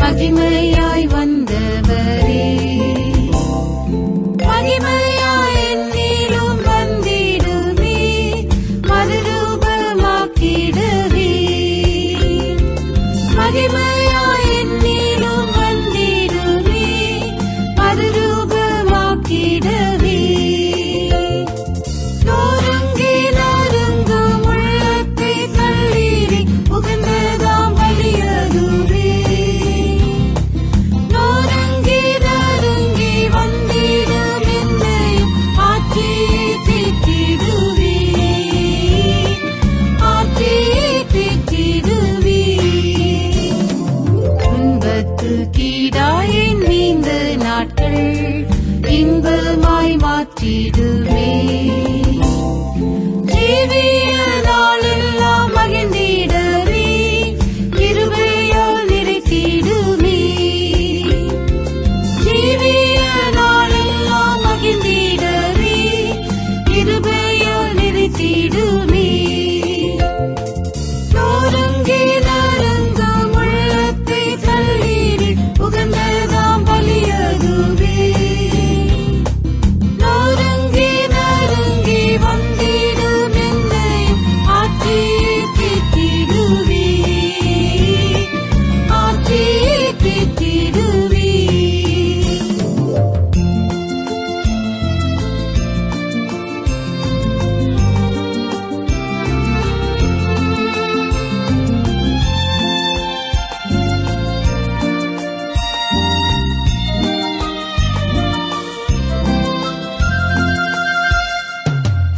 மகிமையாய் வந்தவரே, மகிமையாய் என்னிலும் வந்திடுமே, மறுரூபமாக்கிடுவே. மகிமையாய் என்னிலும் வந்திடுமே, மறுரூபமாக்கிடுவே. நொறுங்கி நொறுங்கும் உள்ளத்தை தள்ளீரி உகந்ததாம் பலியதுவே. நொறுங்கி நொறுங்கி வந்திடும் என்னையும் ஆற்றியே தீர்த்திடுவே, ஆற்றியே தீர்த்திடுவே. துன்பத்துக்கீடாய் நீண்ட நாட்கள் இன்பமாய் மாற்றிடுமே. ஜீவிய நாளெல்லாம் மகிழ்ந்திடவே, கிருபையால் நிறைத்திடுமே. ஜீவிய நாளெல்லாம் மகிழ்ந்திடவே, கிருபையால் நிறைத்திடுமே. நொறுங்கி நொறுங்கும் உள்ளத்தை தள்ளீரி உகந்ததாம் பலியதுவே. நொறுங்கி நொறுங்கி வந்திடும் என்னையும் ஆற்றியே தீர்த்திடுவே, ஆற்றியே தீர்த்திடுவே.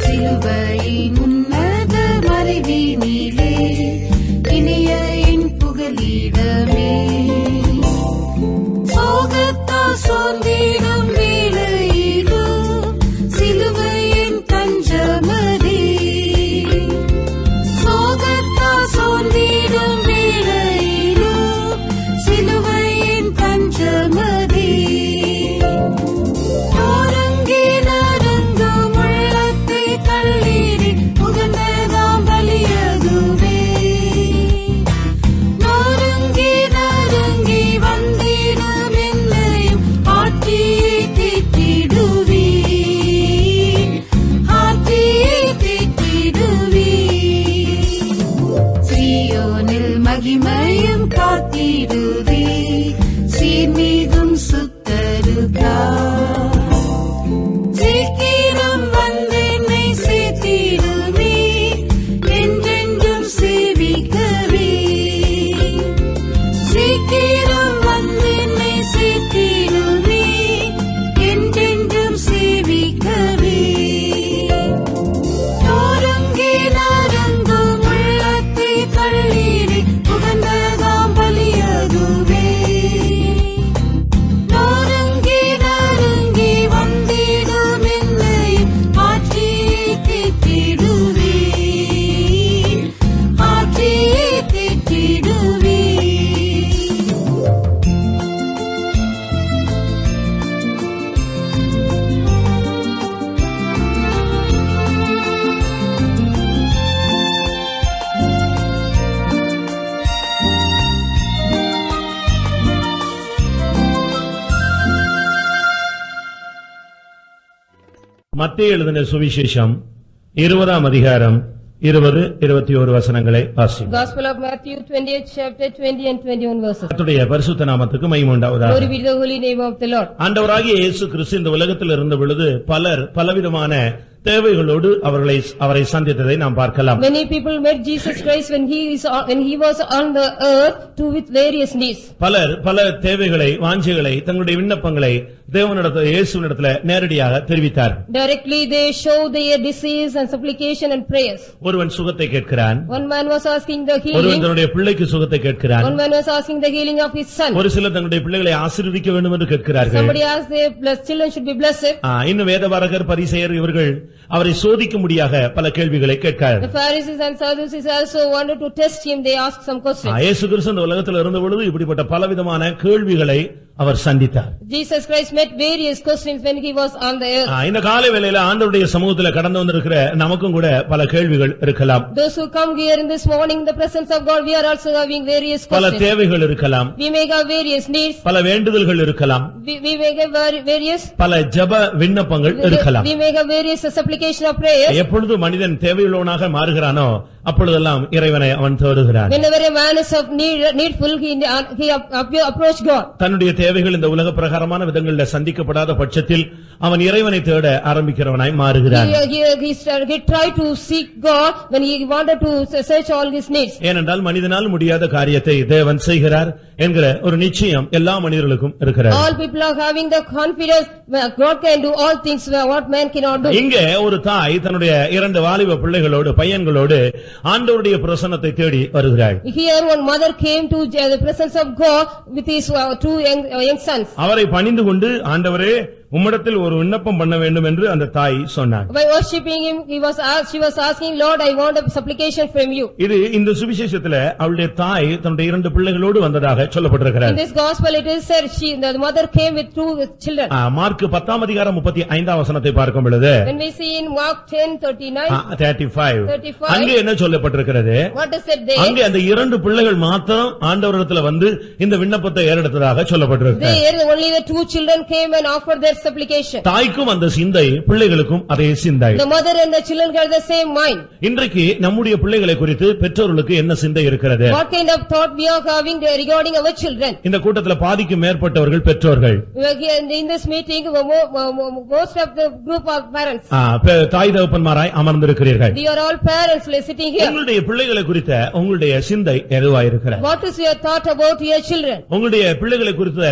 சிலுவையின் உன்னத மறைவினிலே இனிய என் புகலிடமே. சோகத்தால் சோர்ந்திடும் வேளையிலும் சிலுவையின் தஞ்சமதே. சோகத்தால் சோர்ந்திடும் வேளையிலும் சிலுவையின் தஞ்சமதே. நொறுங்கி நொறுங்கும் உள்ளத்தை தள்ளீரி உகந்ததாம் பலியதுவே. நொறுங்கி நொறுங்கி வந்திடும் என்னையும் ஆற்றியே தீர்த்திடுவே, ஆற்றியே தீர்த்திடுவே. சீயோனில் மகிமையும் காத்திடுவே, சீர்மீதும் சுத்தருக்காய். சீக்கிரம் வந்தென்னை சேர்த்திடுமே, என்றென்றும் சேவிக்கவே. சீக்கிரம் வந்தென்னை சேர்த்திடுமே, என்றென்றும் சேவிக்கவே. நொறுங்கி நொறுங்கும் உள்ளத்தை தள்ளீரி உகந்ததாம் பலியதுவே. நொறுங்கி நொறுங்கி வந்திடும் என்னையும் ஆற்றியே தீர்த்திடுவே, ஆற்றியே தீர்த்திடுவே. மத்தேயு எழுதின சுவிசேஷம் 20ஆம் அதிகாரம் 20-21 வசனங்களை வாசிப்போம். Gospel of Matthew, 20th chapter, 20 and 21 verses. கர்த்தருடைய பரிசுத்த நாமத்துக்கு மகிமை உண்டாவதாக. Glory be to the holy name of the Lord. ஆண்டவராகிய இயேசு கிறிஸ்து இந்த உலகத்தில் இருந்த பொழுது பலர் பலவிதமான தேவைகளோடு அவரை சந்தித்ததை நாம் பார்க்கலாம். Many people met Jesus Christ when he was on the earth with various needs. பலர் பல தேவைகளை வாஞ்சைகளை தங்களுடைய விண்ணப்பங்களை தேவனிடத்தில் இயேசுவினிடத்தில் நேரடியாக தெரிவித்தார். Directly they show their disease and supplication and prayers. ஒருவன் சுகத்தை கேட்கிறான். One man was asking the healing. ஒருவன் தன்னுடைய பிள்ளைக்கு சுகத்தை கேட்கிறான். One man was asking the healing of his son. ஒரு சிலர் தங்களுடைய பிள்ளைகளை ஆசீர்வதிக்க வேண்டும் என்று கேட்கிறார்கள். Somebody asked their children should be blessed. இன்னும் வேதபாரகர் பரிசேயர் இவர்கள் அவரை சோதிக்கும்படியாக பல கேள்விகளை கேட்கிறார்கள். The Pharisees and Sadducees also wanted to test him. They asked some questions. இயேசு கிறிஸ்து இந்த உலகத்தில் இருந்த பொழுது இப்படிப்பட்ட பலவிதமான கேள்விகளை அவர் சந்தித்தார். Jesus Christ met various questions when he was on the earth. இந்த காலை வேளையில ஆண்டவருடைய சமூகத்துல கடந்து வந்திருக்கிற நமக்கும் கூட பல கேள்விகள் இருக்கலாம். Those who come here in this morning in the presence of God, we are also having various பல questions. தேவைகள் இருக்கலாம். We may have various needs. பல வேண்டுதல்கள் இருக்கலாம். We may have various. பல ஜெப விண்ணப்பங்கள் இருக்கலாம். We may have various supplication of prayers. எப்பொழுது மனிதன் தேவையுள்ளவனாக மாறுகிறானோ அப்பொழுதெல்லாம் இறைவனை அவன் தேடுகிறான். Whenever a man is of needful, he approach God. தன்னுடைய தேவைகள் இந்த உலக பிரகாரமான விதங்களில் சந்திக்கப்படாத பட்சத்தில் அவன் இறைவனை தேட ஆரம்பிக்கிறவனாய் மாறுகிறான். He tried to seek God when he wanted to search all his needs. ஏனென்றால் மனிதனால் முடியாத காரியத்தை தேவன் செய்கிறார் என்கிற ஒரு நிச்சயம் எல்லா மனிதர்களுக்கும் இருக்கிறது. All people are having the confidence that God can do all things what man cannot do. இங்கே ஒரு தாய் தன்னுடைய 2 வாலிப பிள்ளைகளோடு பையன்களோடு ஆண்டவருடைய பிரசன்னத்தை தேடி வருகிறாள். Here one mother came to the presence of God with his 2 young sons. அவரை பணிந்து கொண்டு ஆண்டவரே உம்மிடத்தில் ஒரு விண்ணப்பம் பண்ண வேண்டும் என்று அந்த தாய் சொன்னார். By worshiping him, she was asking, Lord, I want a supplication from you. இது இந்த சுவிசேஷத்திலே அவளுடைய தாய் தன்னுடைய 2 பிள்ளைகளோடு வந்ததாக சொல்லப்பட்டிருக்கிறது. In this gospel it is said the mother came with 2 children. Mark 10 அதிகாரம் 35 வசனத்தை பார்க்கும் பொழுது When we see in Mark 10:35 அங்கே என்ன சொல்லப்பட்டிருக்கிறது? what is said there? அங்கே அந்த 2 பிள்ளைகள் மாத்திரம் ஆண்டவரிடத்தில் வந்து இந்த விண்ணப்பத்தை ஏறெடுத்ததாக சொல்லப்பட்டிருக்கிறது. There only the 2 children came and offered their supplication. தாய்க்கும் அந்த சிந்தை பிள்ளைகளுக்கும் அதே சிந்தை. The mother and the children had the same mind. இன்றைக்கு நம்முடைய பிள்ளைகளை குறித்து பெற்றோர்களுக்கு என்ன சிந்தை இருக்கிறது? What kind of thought we are having regarding our children? இந்த கூட்டத்தில் பாதிக்கு மேற்பட்டவர்கள் பெற்றோர்கள். In this meeting most of the group of parents. தாய் தகப்பன்மாராய் அமர்ந்திருக்கிறீர்கள். We are all parents sitting here. உங்களுடைய பிள்ளைகளை குறித்த உங்களுடைய சிந்தை எதுவாயிருக்கிறது? What is your thought about your children? உங்களுடைய பிள்ளைகளை குறித்த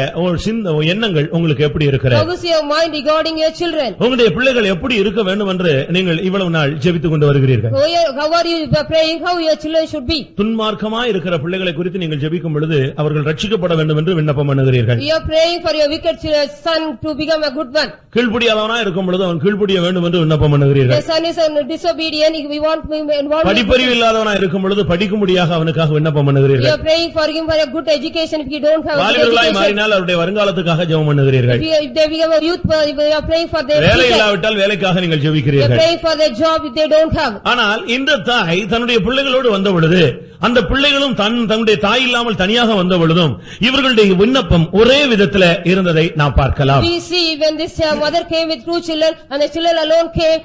எண்ணங்கள் உங்களுக்கு எப்படி இருக்கிறது? How is your mind regarding your children? உங்களுடைய பிள்ளைகள் எப்படி இருக்க வேண்டும் என்று நீங்கள் இவ்வளவு நாள் ஜெபித்துக் கொண்டு வருகிறீர்கள். How are you praying how your children should be? துன்மார்க்கமாய் இருக்கிற பிள்ளைகளை குறித்து நீங்கள் ஜெபிக்கும் பொழுது அவர்கள் ரட்சிக்கப்பட வேண்டும் என்று விண்ணப்பம் பண்ணுகிறீர்கள். You are praying for your wicked son to become a good one. கீழ்ப்படியாதவனாய் இருக்கும் பொழுது அவன் கீழ்ப்படிய வேண்டும் என்று விண்ணப்பம் பண்ணுகிறீர்கள். The son is disobedient, we want படிப்பறிவு இல்லாதவனாய் இருக்கும் பொழுது படிக்கும்படியாக அவனுக்காக விண்ணப்பம் You பண்ணுகிறீர்கள். are praying for him for a good education if you don't have a good வாலிபர்களாய் education. மாறினால் அவருடைய வருங்காலத்துக்காக ஜெபம் பண்ணுகிறீர்கள். If they become a youth, we are praying for their வேலை future. இல்லாவிட்டால் வேலைக்காக நீங்கள் We are ஜெபிக்கிறீர்கள். praying for their job if they don't have. ஆனால் இந்த தாய் தன்னுடைய பிள்ளைகளோடு வந்த பொழுது அந்த பிள்ளைகளும் தன்னுடைய தாய் இல்லாமல் தனியாக வந்த பொழுதும் இவர்களுடைய விண்ணப்பம் ஒரே விதத்தில் இருந்ததை நாம் பார்க்கலாம். We see when this mother came with 2 children and the children alone came,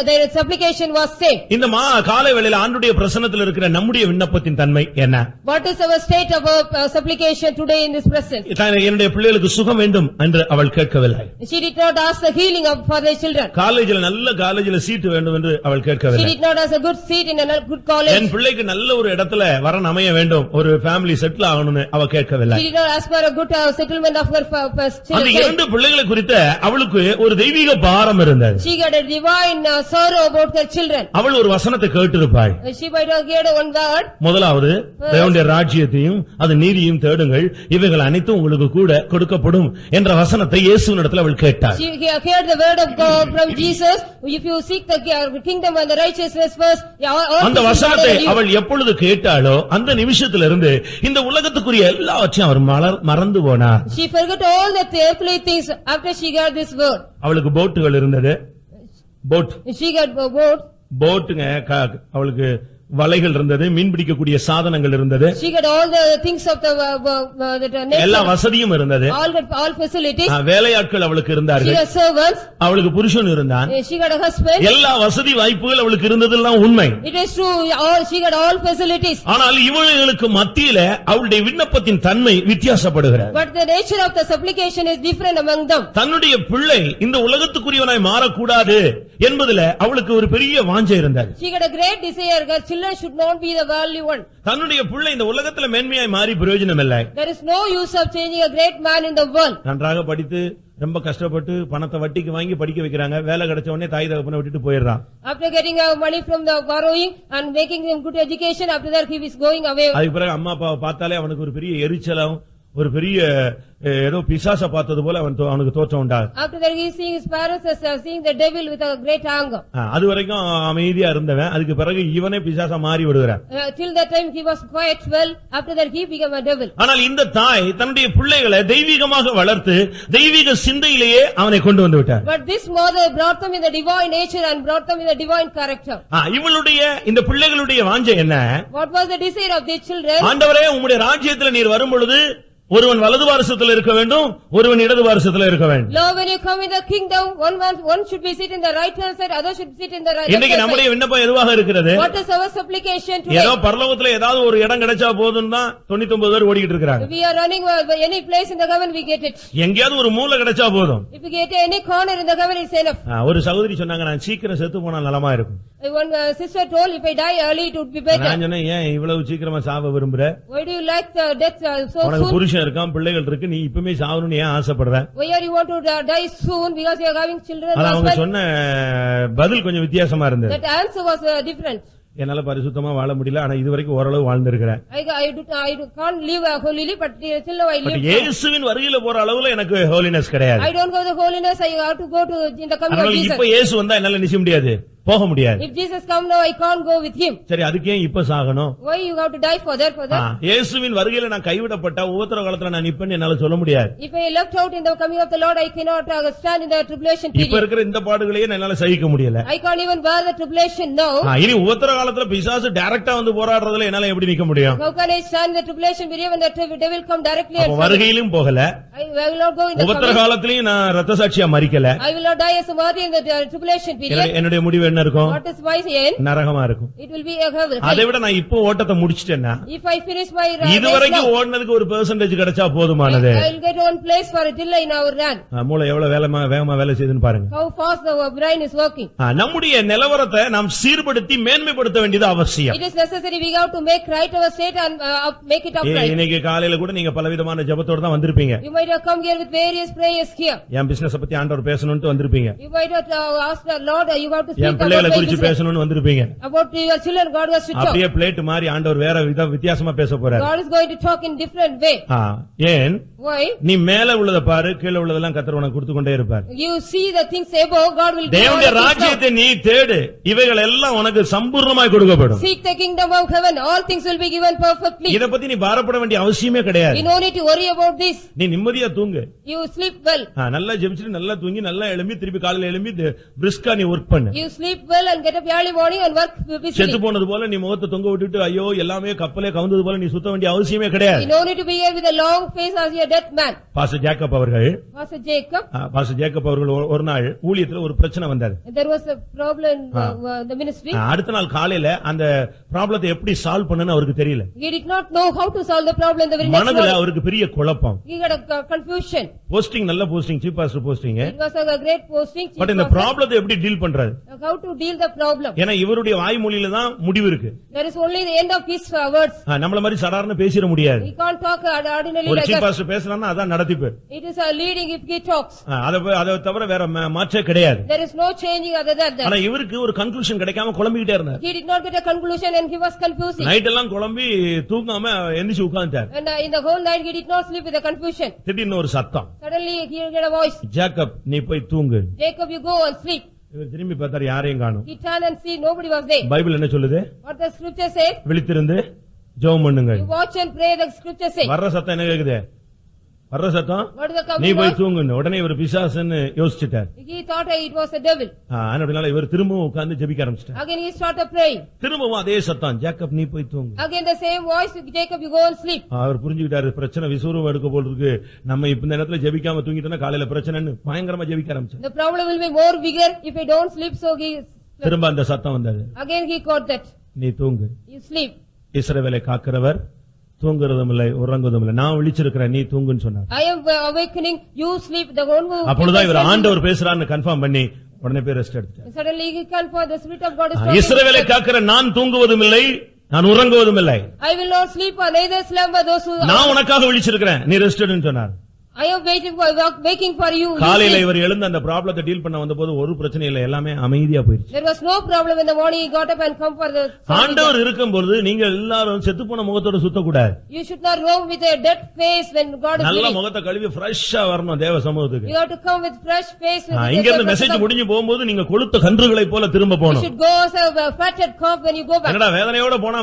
their supplication was same. இந்த காலை வேளையில் ஆண்டுடைய பிரசன்னத்தில் இருக்கிற நம்முடைய விண்ணப்பத்தின் தன்மை என்ன? What is our state of our supplication today in this presence? என்னுடைய பிள்ளைகளுக்கு சுகம் வேண்டும் என்று அவள் கேட்கவில்லை. She did not ask the healing for their children. நல்ல காலேஜில் சீட்டு வேண்டும் என்று அவள் She கேட்கவில்லை. did not ask a good seat in a good college. என் பிள்ளைக்கு நல்ல ஒரு இடத்துல வரன் அமைய வேண்டும், ஒரு ஃபேமிலி செட்டில் ஆகணும்னு அவ கேட்கவில்லை. She did not ask for a good settlement of her அந்த children. 2 பிள்ளைகளை குறித்த அவளுக்கு ஒரு தெய்வீக பாரம் இருந்தது. She got a divine sorrow about her children. அவள் ஒரு வசனத்தை கேட்டிருப்பாள். She might have heard one word. முதலாவது தேவனுடைய ராஜ்யத்தையும் அது நீதியையும் தேடுங்கள், இவைகள் அனைத்தும் உங்களுக்கு கூட கொடுக்கப்படும் என்ற வசனத்தை இயேசுவினிடத்தில் அவள் கேட்டாள். She heard the word of God from Jesus. If you seek the kingdom and the righteousness first, அந்த வசனத்தை அவள் எப்பொழுது கேட்டாளோ அந்த நிமிஷத்திலிருந்து இந்த உலகத்துக்குரிய எல்லாவற்றையும் அவர் மறந்து போனார். She forgot all the earthly things after she got this word. அவளுக்கு போட்டுகள் இருந்தது. She got a boat. போட்டுங்க அவளுக்கு வலைகள் இருந்தது, மீன் பிடிக்கக்கூடிய சாதனங்கள் இருந்தது. She got all the things of the எல்லா வசதியும் இருந்தது. all facilities. வேலையாட்கள் அவளுக்கு இருந்தார்கள். She had servants. அவளுக்கு புருஷன் இருந்தான். She got a husband. எல்லா வசதி வாய்ப்புகள் அவளுக்கு இருந்ததெல்லாம் உண்மை. It is true, she got all facilities. ஆனால் இவளுக்கு மத்தியில அவளுடைய விண்ணப்பத்தின் தன்மை வித்தியாசப்படுகிறது. But the nature of the supplication is different among them. தன்னுடைய பிள்ளை இந்த உலகத்துக்குரியவனாய் மாறக்கூடாது என்பதில அவளுக்கு ஒரு பெரிய வாஞ்சை இருந்தது. She got a great desire. Her children should not be the worldly one. தன்னுடைய பிள்ளை இந்த உலகத்துல மேன்மையாய் மாறி பிரயோஜனம் இல்லை. There is no use of changing a great man in the world. நன்றாக படித்து ரொம்ப கஷ்டப்பட்டு பணத்தை வட்டிக்கு வாங்கி படிக்க வைக்கிறாங்க. வேலை கிடைச்ச உடனே தாய் தகப்பனை விட்டுட்டு போயிடுறான். After getting money from the borrowing and making him good education, after that he is going away. அதுக்கு பிறகு அம்மா அப்பாவை பார்த்தாலே அவனுக்கு ஒரு பெரிய எரிச்சலும் ஒரு பெரிய ஏதோ பிசாச பார்த்தது போல அவனுக்கு தோற்றம் உண்டாகுது. After that he seeing his parents as seeing the devil with a great anger. அது வரைக்கும் அமைதியா இருந்தவன் அதுக்கு பிறகு இவனே பிசாசா மாறி விடுகிறான். Till that time he was quite well. After that he became a devil. ஆனால் இந்த தாய் தன்னுடைய பிள்ளைகளை தெய்வீகமாக வளர்த்து தெய்வீக சிந்தையிலேயே அவனை கொண்டு வந்து விட்டார். But this mother brought them in the divine nature and brought them in the divine character. இவளுடைய இந்த பிள்ளைகளுடைய வாஞ்சை என்ன? What was the desire of their children? ஆண்டவரே உம்முடைய ராஜ்யத்தில் நீர் வரும் பொழுது ஒருவன் வலது வாரசத்தில் இருக்க வேண்டும், ஒருவன் இடது வாரசத்தில் இருக்க வேண்டும். Lord, when you come in the kingdom, one should be sit in the right hand side, other should sit in the right hand side. இன்னைக்கு நம்முடைய விண்ணப்பம் எதுவாக இருக்கிறது? What is our supplication today? ஏதோ பரலோகத்துல ஏதாவது ஒரு இடம் கிடைச்சா போதும் தான் 99 பேர் ஓடிக்கிட்டு இருக்காங்க. We are running any place in the heaven we get it. எங்கேயாவது ஒரு மூலை கிடைச்சா போதும். If we get any corner in the heaven it's enough. ஒரு சகோதரி சொன்னாங்க நான் சீக்கிரம் செத்து போனா நலமா இருக்கும். One sister told if I die early it would be better. நான் சொன்னேன் ஏன் இவ்வளவு சீக்கிரமா சாவ விரும்புற? Why do you like the death so உனக்கு soon? புருஷன் இருக்கான் பிள்ளைகள் இருக்கு நீ இப்பவே சாவணும்னு ஏன் ஆசைப்படுற? Why are you want to die soon because you are having children? ஆனா அவங்க சொன்ன பதில் கொஞ்சம் வித்தியாசமா இருந்தது. That answer was different. என்னால பரிசுத்தமா வாழ முடியல ஆனா இதுவரைக்கும் ஓரளவு வாழ்ந்திருக்கிறேன். I can't live holily but still I live. இயேசுவின் வருகையில போற அளவுல எனக்கு ஹோலினஸ் கிடையாது. I don't go to holiness, I have to go to in the coming of Jesus. இப்ப இயேசு வந்தா என்னால நிச்சய முடியாது, போக முடியாது. If Jesus come now I can't go with him. சரி அதுக்கு ஏன் இப்ப சாகணும்? Why you have to die for that? இயேசுவின் வருகையில நான் கைவிடப்பட்ட உபத்திரவ காலத்துல நான் நிப்பேன்னு என்னால சொல்ல முடியாது. If I left out in the coming of the Lord I cannot stand in the tribulation period. இப்ப இருக்கிற இந்த பாடுகளையே என்னால சகிக்க முடியல. I can't even bear the tribulation now. இனி உபத்திரவ காலத்துல பிசாசு டைரக்டா வந்து போராடுறதுல என்னால எப்படி நிக்க முடியும்? How can I stand in the tribulation period when the devil come directly? அப்ப வருகையிலும் போகல, I will not go in the உபத்திரவ காலத்திலயும் நான் ரத்த சாட்சியா மரிக்கல. I will not die as a martyr in the tribulation period. என்னுடைய முடிவு என்ன இருக்கும்? What is my end? நரகமா இருக்கும். It will be a hell. அதை விட நான் இப்போ ஓட்டத்தை முடிச்சிட்டேன்னா If I finish my race இதுவரைக்கும் ஓடுனதுக்கு ஒரு பெர்சன்டேஜ் கிடைச்சா போதுமானது. I will get one place for a delay in our run. மூளை எவ்வளவு வேகமா வேலை செய்யுதுன்னு பாருங்க. How fast the brain is working. நம்முடைய நிலவரத்தை நாம் சீர்படுத்தி மேன்மைப்படுத்த வேண்டியது அவசியம். It is necessary we have to make right our state and make it upright. இன்னைக்கு காலையில கூட நீங்க பலவிதமான ஜெபத்தோட தான் வந்திருப்பீங்க. You might have come here with various prayers here. N business பத்தி ஆண்டவர் பேசணும்னு வந்திருப்பீங்க. You might have asked the Lord you have to speak என் பிள்ளைகளை about குறித்து பேசணும்னு வந்திருப்பீங்க. About your children God was to talk. அப்படியே பிளேட் மாதிரி ஆண்டவர் வேற வித்தியாசமா பேச போறார். God is going to talk in different way. ஏன்? Why? நீ மேல உள்ளத பாரு, கீழ உள்ளதெல்லாம் கர்த்தர் உனக்கு கொடுத்து கொண்டே இருப்பார். You see the things above God will give. தேவனுடைய ராஜ்யத்தை நீ தேடு, இவைகள் எல்லாம் உனக்கு சம்பூர்ணமாய் கொடுக்கப்படும். Seek the kingdom of heaven, all things will be given perfectly. இத பத்தி நீ பாரப்பட வேண்டிய அவசியமே கிடையாது. You no need to worry about this. நீ நிம்மதியா தூங்கு. You sleep well. நல்லா ஜெபிச்சிட்டு நல்லா தூங்கி நல்லா எழும்பி திருப்பி காலையில எழும்பி பிரிஸ்கா நீ வொர்க் பண்ணு. You sleep well and get up early morning and work busily. செத்து போனது போல நீ முகத்தை தொங்க விட்டுட்டு ஐயோ எல்லாமே கப்பலே கவுந்தது போல நீ சுத்த வேண்டிய அவசியமே கிடையாது. You no need to be here with a long face as your dead man. Pastor Jacob அவர்கள் ஒரு நாள் ஊழியத்துல ஒரு பிரச்சனை வந்தது. There was a problem in the ministry. அடுத்த நாள் காலையில அந்த ப்ராப்ளத்தை எப்படி சால்வ் பண்ணனும் அவருக்கு தெரியல. He did not know how to solve the problem the very next morning. மனதுல அவருக்கு பெரிய குழப்பம். He had a confusion. Posting நல்ல posting, chief pastor posting. It was a great posting. But இந்த ப்ராப்ளத்தை எப்படி டீல் பண்றது? How to deal the problem? ஏனா இவருடைய வாய்மொழியில தான் முடிவு இருக்கு. There is only the end of his words. நம்மள மாதிரி சாதாரண பேசிர முடியாது. He can't talk ordinarily ஒரு like சீஃப் that. பாஸ்டர் பேசறானா அதான் நடத்திப்பு. It is a leading if he talks. அத தவிர வேற மாற்றே கிடையாது. There is no changing other than that. ஆனா இவருக்கு ஒரு கன்க்ளூஷன் கிடைக்காம குழம்பிட்டே இருந்தார். He did not get a conclusion and he was confusing. Night எல்லாம் குழம்பி தூங்காம எந்திரிச்சு உட்கார்ந்தார். And in the whole night he did not sleep with the confusion. திடீர்னு ஒரு சத்தம். Suddenly he heard a voice. Jacob நீ போய் தூங்கு. Jacob you go and sleep. இவர் திரும்பி பார்த்தார் யாரையும் காணோம். He turned and see nobody was there. Bible என்ன சொல்லுது? What the scripture says? விழித்திருந்து ஜெபம் பண்ணுங்க. You watch and pray the scripture says. வர்ற சத்தம் என்ன கேக்குது? வர்ற சத்தம் What is the coming? நீ போய் தூங்குன்னு உடனே இவர் பிசாசுன்னு யோசிச்சிட்டார். He thought it was a devil. அதனால இவர் திரும்பவும் உட்கார்ந்து ஜெபிக்க ஆரம்பிச்சிட்டார். Again he started praying. திரும்பவும் அதே சத்தம் ஜேக்கப் நீ போய் தூங்கு. Again the same voice Jacob you go and sleep. அவர் புரிஞ்சுக்கிட்டாரு பிரச்சனை விசுவரூபம் எடுக்க போல இருக்கு. நம்ம இப்ப இந்த நேரத்துல ஜெபிக்காம தூங்கிட்டோம்னா காலையில பிரச்சனைன்னு பயங்கரமா ஜெபிக்க ஆரம்பிச்சார். The problem will be more bigger if I don't sleep so he திரும்ப அந்த சத்தம் வந்தது. Again he caught that. நீ தூங்கு. You sleep. இஸ்ரவேலை காக்கிறவர் தூங்குறதும் இல்லை உறங்குவதும் இல்லை நான் விழிச்சிருக்கிறேன் நீ தூங்குன்னு சொன்னார். I am awakening you sleep the one who. அப்பொழுதுதான் இவர் ஆண்டவர் பேசுறான்னு கன்ஃபார்ம் பண்ணி உடனே போய் ரெஸ்ட் எடுத்துட்டார். Suddenly he called for the spirit of God is talking. இஸ்ரவேலை காக்கிற நான் தூங்குவதும் இல்லை நான் உறங்குவதும் இல்லை. I will not sleep or neither slumber those who. நான் உனக்காக விழிச்சிருக்கிறேன் நீ ரெஸ்ட் எடுன்னு சொன்னார். I am waiting for you. he காலையில said. இவர் எழுந்து அந்த ப்ராப்ளத்தை டீல் பண்ண வந்தபோது ஒரு பிரச்சனை இல்ல, எல்லாமே அமைதியா போயிடுச்சு. There was no problem in the morning. He got up and come for the. ஆண்டவர் இருக்கும்போது நீங்க எல்லாரும் செத்துப்போன முகத்தோட சுத்தக்கூடாது. You should not roam with a dead face when God is நல்ல living. முகத்தை கழுவி ஃப்ரெஷ்ஷா வரணும் தேவ சமூகத்துக்கு. You have to come with fresh face. இங்க இருந்து மெசேஜ் முடிஞ்சு போகும்போது நீங்க கொளுத்த கன்றுகளை போல திரும்ப You போகணும். should go as a fatted calf when you go back. என்னடா வேதனையோட போனா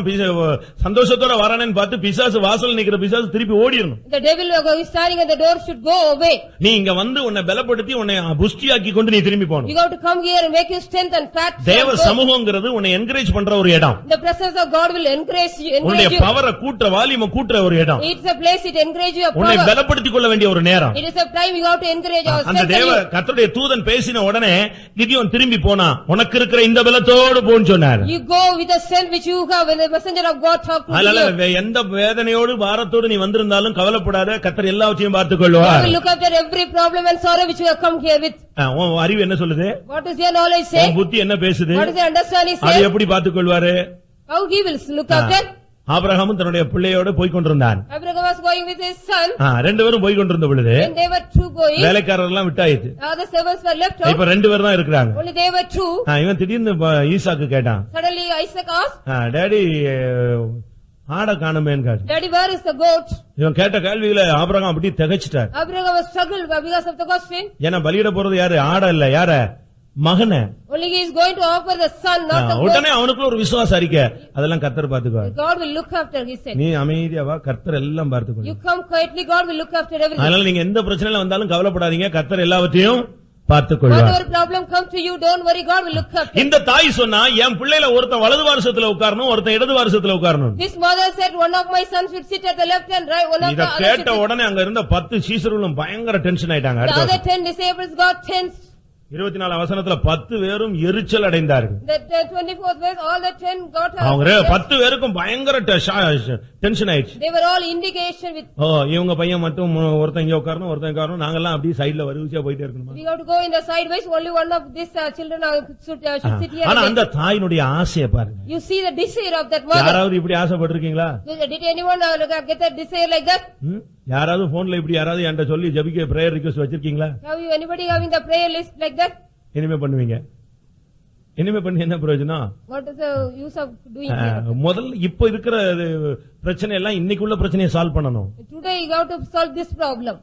சந்தோஷத்தோட வரானேன்னு பார்த்து பிசாசு வாசல் நிக்கிற பிசாசு திருப்பி ஓடிடணும். The devil who is standing at the door should go away. நீ இங்க வந்து உன்னை பலப்படுத்தி உன்னை புஷ்டியாக்கி கொண்டு நீ திரும்பி You போகணும். have to come here and make you strength and fat. தேவ சமூகங்கிறது உன்னை என்கரேஜ் பண்ற ஒரு இடம். The presence of God will encourage you. உன்னுடைய பவரை கூட்ட வால்யூமை கூட்டுற ஒரு இடம். It's a place it encourages your உன்னை power. பலப்படுத்திக் கொள்ள வேண்டிய ஒரு நேரம். It is a time you have to encourage our அந்த strength. தேவ கர்த்தருடைய தூதன் பேசின உடனே கிதியோன் திரும்பி போனா உனக்கு இருக்கிற இந்த பலத்தோடு போன்னு சொன்னார். You go with the strength which you have when the messenger of God talked to அதனால you. எந்த வேதனையோடு பாரத்தோடு நீ வந்திருந்தாலும் கவலைப்படாத, கர்த்தர் எல்லாவற்றையும் பார்த்துக் God கொள்வார். will look after every problem and sorrow which you have come here with. உன் அறிவு என்ன சொல்லுது? What is your knowledge say? உன் புத்தி என்ன பேசுது? What is your understanding அது say? எப்படி பார்த்துக் கொள்வாரு? How he will look after? ஆபிரகாமும் தன்னுடைய பிள்ளையோடு போய் கொண்டிருந்தான். Abraham was going with his son. ரெண்டு பேரும் போய் கொண்டிருந்த பொழுது When they were two going, வேலைக்காரர் எல்லாம் விட்டாயிட்டு. other servants were left out. இப்ப ரெண்டு பேர் தான் இருக்கிறாங்க. Only they were two. இவன் திடீர்னு ஈசாக்கு கேட்டான், Suddenly Isaac asked, டேடி ஆட காணுமேன்னு கேட்டான். Daddy, where is the goat? இவன் கேட்ட கேள்விகளை ஆபிரகாம் அப்படி திகைச்சிட்டார். Abraham was struggled because of the question. ஏன்னா பலியிட போறது யாரு? ஆட இல்ல, யார? மகனை. Only he is going to offer the son, not the goat. உடனே அவனுக்குள்ள ஒரு விசுவாசம் அறிக்கை, அதெல்லாம் கர்த்தர் பாத்துக்குவார். God will look after, he said. நீ அமைதியா வா, கர்த்தர் எல்லாம் பார்த்துக்கொள்வார். You come quietly, God will look after everything. அதனால நீங்க எந்த பிரச்சனையில வந்தாலும் கவலைப்படாதீங்க, கர்த்தர் எல்லாவற்றையும் பார்த்துக்கொள்வார். Whatever problem come to you, don't worry, God will look after. இந்த தாய் சொன்னா என் பிள்ளையில ஒருத்தன் வலது வாரசத்துல உட்காரணும், ஒருத்தன் இடது வாரசத்துல உட்காரணும். This mother said one of my sons should sit at the left and right, one of இத the other கேட்ட should sit. உடனே அங்க இருந்த 10 சீசர்களும் பயங்கர டென்ஷன் ஆயிட்டாங்க. The other 10 disciples got tense. 24 வசனத்துல 10 பேரும் எரிச்சல் அடைந்தார்கள். The 24th verse, all the 10 got அவங்க 10 பேருக்கும் பயங்கர டென்ஷன் ஆயிடுச்சு. They were all indignation with. இவங்க பையன் மட்டும் ஒருத்தன் இங்க உட்காரணும், ஒருத்தன் உட்காரணும், நாங்கெல்லாம் அப்படியே சைடுல வரிசையா போயிட்டே இருக்கணுமா? We have to go in the sideways, only one of these children should sit here. ஆனா அந்த தாயினுடைய ஆசையை பாருங்க. You see the desire of that mother. யாராவது இப்படி ஆசைப்பட்டிருக்கீங்களா? Did anyone get that desire like that? யாராவது போன்ல இப்படி யாராவது என்கிட்ட சொல்லி ஜெபிக்க பிரேயர் ரிக்வெஸ்ட் வச்சிருக்கீங்களா? Have you anybody having the prayer list like that? இனிமே பண்ணுவீங்க. இனிமே பண்ணி என்ன பிரயோஜனம்? What is the use of doing here? முதல்ல இப்ப இருக்கிற பிரச்சனை எல்லாம் இன்னைக்குள்ள பிரச்சனையை சால்வ் பண்ணணும். Today you have to solve this problem.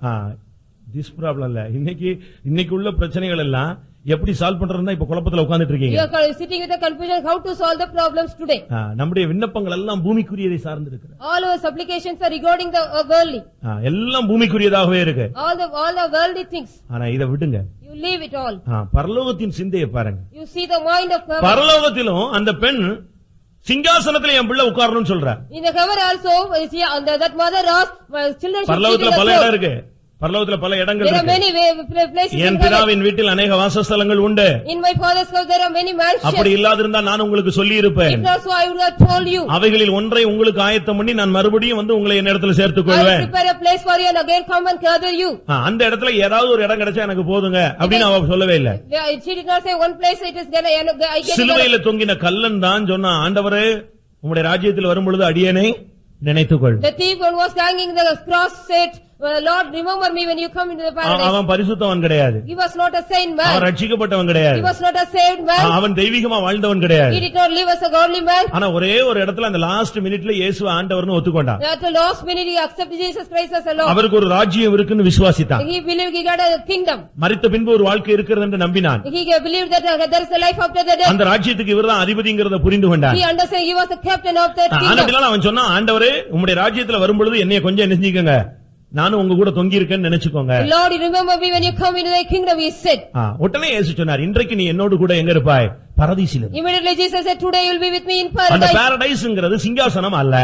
This problem இல்ல, இன்னைக்கு உள்ள பிரச்சனைகள் எல்லாம் எப்படி சால்வ் பண்றதுன்னா இப்ப குழப்பத்துல உட்கார்ந்துட்டு இருக்கீங்க. You are sitting with the confusion how to solve the problems today. நம்முடைய விண்ணப்பங்கள் எல்லாம் பூமிக்குரியதை சார்ந்து இருக்கு. All our supplications are regarding the worldly. எல்லாம் பூமிக்குரியதாகவே இருக்கு. All the worldly things. ஆனா இத விடுங்க. You leave it all. பரலோகத்தின் சிந்தையை பாருங்க. You see the mind of heaven. பரலோகத்திலும் அந்த பெண் சிங்காசனத்துல என் பிள்ளை உட்காரணும் சொல்றா. In the heaven also, see, that mother asked, my children should sit in பரலோகத்துல the பல இடம் throne. இருக்கு. பரலோகத்துல பல இடங்கள் There are many இருக்கு. places in N heaven. பிதாவின் வீட்டில் அநேக வாசஸ்தலங்கள் உண்டு. In my father's house there are many mansions. அப்படி இல்லாதிருந்தா நான் உங்களுக்கு சொல்லி இருப்பேன். If not so, I would have told you. அவைகளில் ஒன்றை உங்களுக்கு ஆயத்தம் பண்ணி நான் மறுபடியும் வந்து உங்களை என் இடத்துல சேர்த்துக் I will கொள்வேன். prepare a place for you and again come and gather you. அந்த இடத்துல ஏதாவது ஒரு இடம் கிடைச்சா எனக்கு போதுங்க அப்படின்னு அவ சொல்லவே இல்ல. She did not say one place it is gonna, I get it. சிலுவையில தொங்கின கல்லன் தான் சொன்னா, ஆண்டவரே உம்முடைய ராஜ்யத்தில் வரும்பொழுது அடியேனை நினைத்துக்கொள். The thief one was hanging the cross said, Lord, remember me when you come into the paradise. அவன் பரிசுத்தவன் கிடையாது. He was not a saint man. அவன் ரட்சிக்கப்பட்டவன் கிடையாது. He was not a saved man. அவன் தெய்வீகமா வாழ்ந்தவன் கிடையாது. He did not live as a godly man. ஆனா ஒரே ஒரு இடத்துல அந்த லாஸ்ட் மினிட்ல இயேசு ஆண்டவர்னு ஒத்துக்கொண்டான். At the last minute he accepted Jesus Christ as a Lord. அவருக்கு ஒரு ராஜ்யம் இருக்குன்னு விசுவாசித்தான். He believed he got a kingdom. மரித்த பின்பு ஒரு வாழ்க்கை இருக்கிறது என்று நம்பினான். He believed that there is a life after the death. அந்த ராஜ்யத்துக்கு இவர்தான் அதிபதிங்கிறத புரிந்து கொண்டான். He understood he was the captain of that kingdom. ஆனபிலால அவன் சொன்னா, ஆண்டவரே உம்முடைய ராஜ்யத்துல வரும்பொழுது என்னைய கொஞ்சம் நெஞ்சிக்கங்க, நானும் உங்க கூட தொங்கி இருக்கேன்னு நினைச்சுக்கோங்க. Lord, remember me when you come into thy kingdom, he said. உடனே இயேசு சொன்னார், இன்றைக்கு நீ என்னோடு கூட எங்க இருப்பாய்? பரதீசில. Immediately Jesus said, today you will be with me in அந்த paradise. பாரடைஸ்ங்கிறது சிங்காசனம் அல்ல.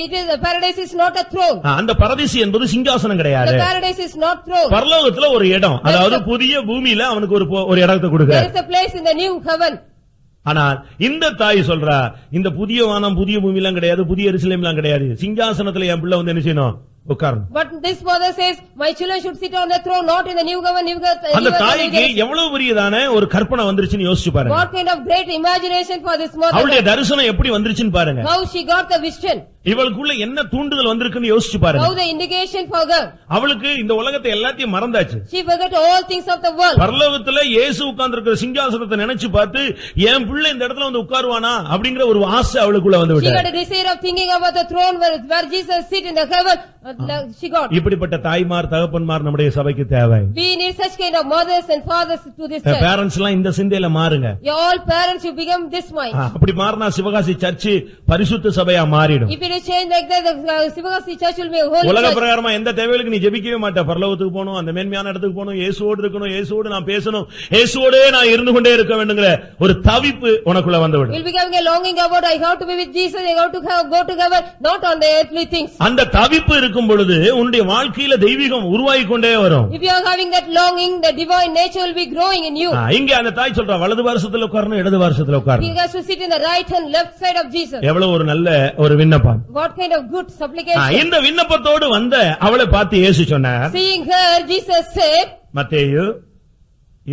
It is, paradise is not a throne. அந்த பரதீசி என்பது சிங்காசனம் கிடையாது. The paradise is not throne. பரலோகத்துல ஒரு இடம், அதாவது புதிய பூமியில அவனுக்கு ஒரு இடத்தை கொடுக்க. There is a place in the new heaven. ஆனால் இந்த தாய் சொல்றா, இந்த புதிய வானம் புதிய பூமி எல்லாம் கிடையாது, புதிய எருசலேம் எல்லாம் கிடையாது, சிங்காசனத்துல என் பிள்ளை வந்து என்ன செய்யணும்? உட்காரணும். But this father says, my children should sit on the throne, not in the new government. அந்த தாய்க்கு எவ்வளவு பெரியதான ஒரு கற்பனை வந்துருச்சுன்னு யோசிச்சு பாருங்க. What kind of great imagination for this mother. அவளுடைய தரிசனம் எப்படி வந்துருச்சுன்னு பாருங்க. How she got the vision. இவளுக்குள்ள என்ன தூண்டுதல் வந்திருக்குன்னு யோசிச்சு பாருங்க. How the indication for her. அவளுக்கு இந்த உலகத்தை எல்லாத்தையும் மறந்தாச்சு. She forgot all things of the world. பரலோகத்துல இயேசு உட்கார்ந்திருக்கிற சிங்காசனத்தை நினைச்சு பார்த்து என் பிள்ளை இந்த இடத்துல வந்து உட்காருவானா அப்படிங்கிற ஒரு ஆசை அவளுக்குள்ள வந்து She got விட்டது. a desire of thinking about the throne where Jesus sit in the heaven. She got. இப்படிப்பட்ட தாய்மார் தகப்பன்மார் நம்முடைய சபைக்கு தேவை. We need such kind of mothers and fathers to this church. Parents எல்லாம் இந்த சிந்தையில மாறுங்க. You all parents, you become this mind. அப்படி மாறினா சிவகாசி சர்ச் பரிசுத்த சபையா மாறிடும். If it is changed like that, the Sivagasi church will be a holy உலக church. பிரகாரமா எந்த தேவைகளுக்கு நீ ஜெபிக்கவே மாட்ட. பரலோகத்துக்கு போகணும், அந்த மேன்மையான இடத்துக்கு போகணும், இயேசுவோடு இருக்கணும், இயேசுவோடு நான் பேசணும், இயேசுவோடே நான் இருந்து கொண்டே இருக்க வேண்டுங்கிற ஒரு தவிப்பு உனக்குள்ள வந்துவிடும். You'll be having a longing about, I have to be with Jesus, I have to go to heaven, not on the earthly things. அந்த தவிப்பு இருக்கும் பொழுது உன்னுடைய வாழ்க்கையில தெய்வீகம் உருவாகி கொண்டே வரும். If you are having that longing, the divine nature will be growing in you. இங்க அந்த தாய் சொல்றா, வலது வருஷத்துல உட்காரணும், இடது வருஷத்துல He உட்காரணும். has to sit in the right and left side of Jesus. எவ்வளவு ஒரு நல்ல ஒரு விண்ணப்பம். What kind of good supplication. இந்த விண்ணப்பத்தோடு வந்த அவளை பார்த்து இயேசு சொன்னார். Seeing her, Jesus said, மத்தேயு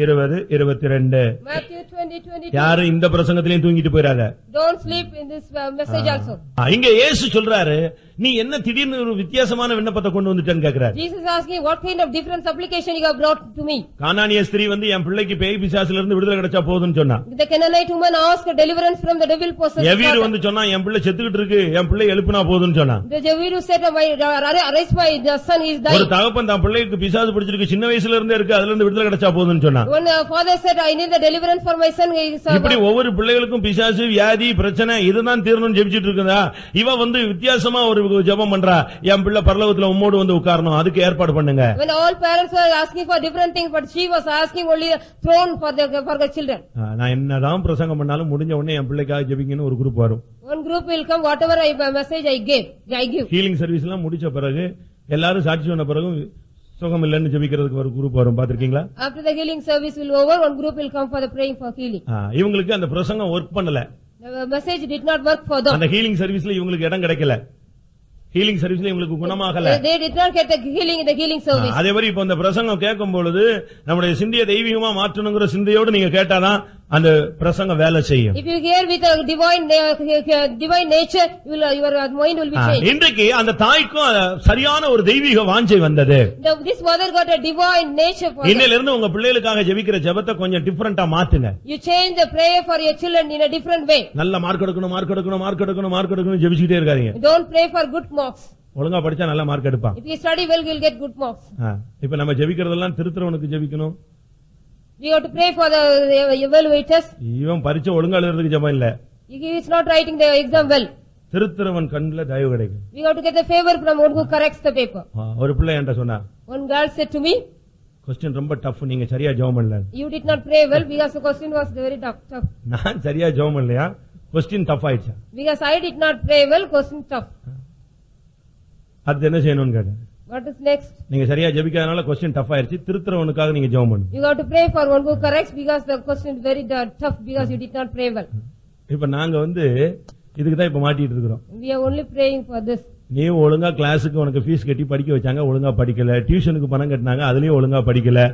20:22. Matthew 20:22. யாரு இந்த பிரசங்கத்திலயும் தூங்கிட்டு போயிராத. Don't sleep in this message also. இங்க இயேசு சொல்றாரு, நீ என்ன திடீர்னு ஒரு வித்தியாசமான விண்ணப்பத்தை கொண்டு வந்துட்டேன்னு கேக்குறாரு. Jesus asking, what kind of different supplication you have brought to me? கானானிய ஸ்திரீ வந்து என் பிள்ளைக்கு பேய் பிசாசுல இருந்து விடுதலை கிடைச்சா போதும்னு சொன்னா. The Canaanite woman asked deliverance from the devil possessed. எவீரு வந்து சொன்னா, என் பிள்ளை செத்துக்கிட்டு இருக்கு, என் பிள்ளை எழுப்புனா போதும்னு சொன்னா. The Jewish said, arise my son is ஒரு dying. தகப்பன் தான் பிள்ளைக்கு பிசாசு பிடிச்சிருக்கு, சின்ன வயசுல இருந்தே இருக்கு, அதுல இருந்து விடுதலை கிடைச்சா போதும்னு சொன்னா. When the father said, I need the deliverance for my son, he said, இப்படி ஒவ்வொரு பிள்ளைகளுக்கும் பிசாசு வியாதி பிரச்சனை இதுதான் தீரணும்னு ஜெபிச்சிட்டு இருக்குதா. இவ வந்து வித்தியாசமா ஒரு ஜெபம் பண்றா, என் பிள்ளை பரலோகத்துல உம்மோடு வந்து உட்காரணும், அதுக்கு ஏற்பாடு பண்ணுங்க. when all parents were asking for different things, but she was asking only a throne for the children. நான் என்னதான் பிரசங்கம் பண்ணாலும் முடிஞ்ச உடனே என் பிள்ளைக்காக ஜெபிங்கன்னு ஒரு குரூப் வரும். One group will come, whatever message I give. Healing service எல்லாம் முடிச்ச பிறகு எல்லாரும் சாட்சி சொன்ன பிறகு சுகம் இல்லன்னு ஜெபிக்கிறதுக்கு ஒரு குரூப் வரும், பாத்திருக்கீங்களா? After the healing service will over, one group will come for the praying for healing. இவங்களுக்கு அந்த பிரசங்கம் ஒர்க் பண்ணல. The message did not work for them. அந்த ஹீலிங் சர்வீஸ்ல இவங்களுக்கு இடம் கிடைக்கல. ஹீலிங் சர்வீஸ்ல இவங்களுக்கு குணமாகல. They did not get the healing in the healing service. அதே மாதிரி இப்ப இந்த பிரசங்கம் கேட்கும் பொழுது நம்முடைய சிந்தையை தெய்வீகமா மாற்றணுங்கிற சிந்தையோடு நீங்க கேட்டாதான் அந்த பிரசங்கம் வேலை செய்யும். If you hear with a divine nature, your mind will be changed. இன்றைக்கு அந்த தாய்க்கும் சரியான ஒரு தெய்வீக வாஞ்சை வந்தது. This mother got a divine nature for இன்னையில இருந்து உங்க பிள்ளைகளுக்காக ஜெபிக்கிற ஜெபத்தை கொஞ்சம் டிஃபரண்டா மாத்துங்க. You change the prayer for your children in a different way. நல்ல மார்க் எடுக்கணும், மார்க் எடுக்கணும், மார்க் எடுக்கணும், மார்க் எடுக்கணும் ஜெபிச்சிட்டே இருக்காதீங்க. Don't pray for good marks. ஒழுங்கா படிச்சா நல்ல மார்க் எடுப்பான். If you study well, you will get good marks. இப்ப நம்ம ஜெபிக்கிறதெல்லாம் திருத்துறவனுக்கு ஜெபிக்கணும். We have to pray for the evaluators. இவன் பரீட்சை ஒழுங்கா எழுதுறதுக்கு ஜெபம் இல்ல. He is not writing the exam well. திருத்துறவன் கண்ணுல தயவு கிடைக்கும். We have to get the favor from one who corrects the paper. ஒரு பிள்ளை என்கிட்ட சொன்னா, One girl said to me, question ரொம்ப டஃப், நீங்க சரியா ஜெபம் பண்ணல. you did not pray well because the question was very tough. நான் சரியா ஜெபம் பண்ணலையா, கொஸ்டின் டஃப் ஆயிடுச்சா? Because I did not pray well, question tough. அது என்ன செய்யணும்னு கேட்டேன். What is next? நீங்க சரியா ஜெபிக்காதனால கொஸ்டின் டஃப் ஆயிருச்சு, திருத்துறவனுக்காக நீங்க ஜெபம் பண்ணுங்க. You have to pray for one who corrects because the question is very tough because you did not pray well. இப்ப நாங்க வந்து இதுக்கு தான் இப்ப மாட்டிட்டு இருக்கிறோம். We are only praying for this. நீ ஒழுங்கா கிளாஸுக்கு உனக்கு ஃபீஸ் கட்டி படிக்க வச்சாங்க, ஒழுங்கா படிக்கல. டியூஷனுக்கு பணம் கட்டினாங்க, அதுலயும் ஒழுங்கா படிக்கல.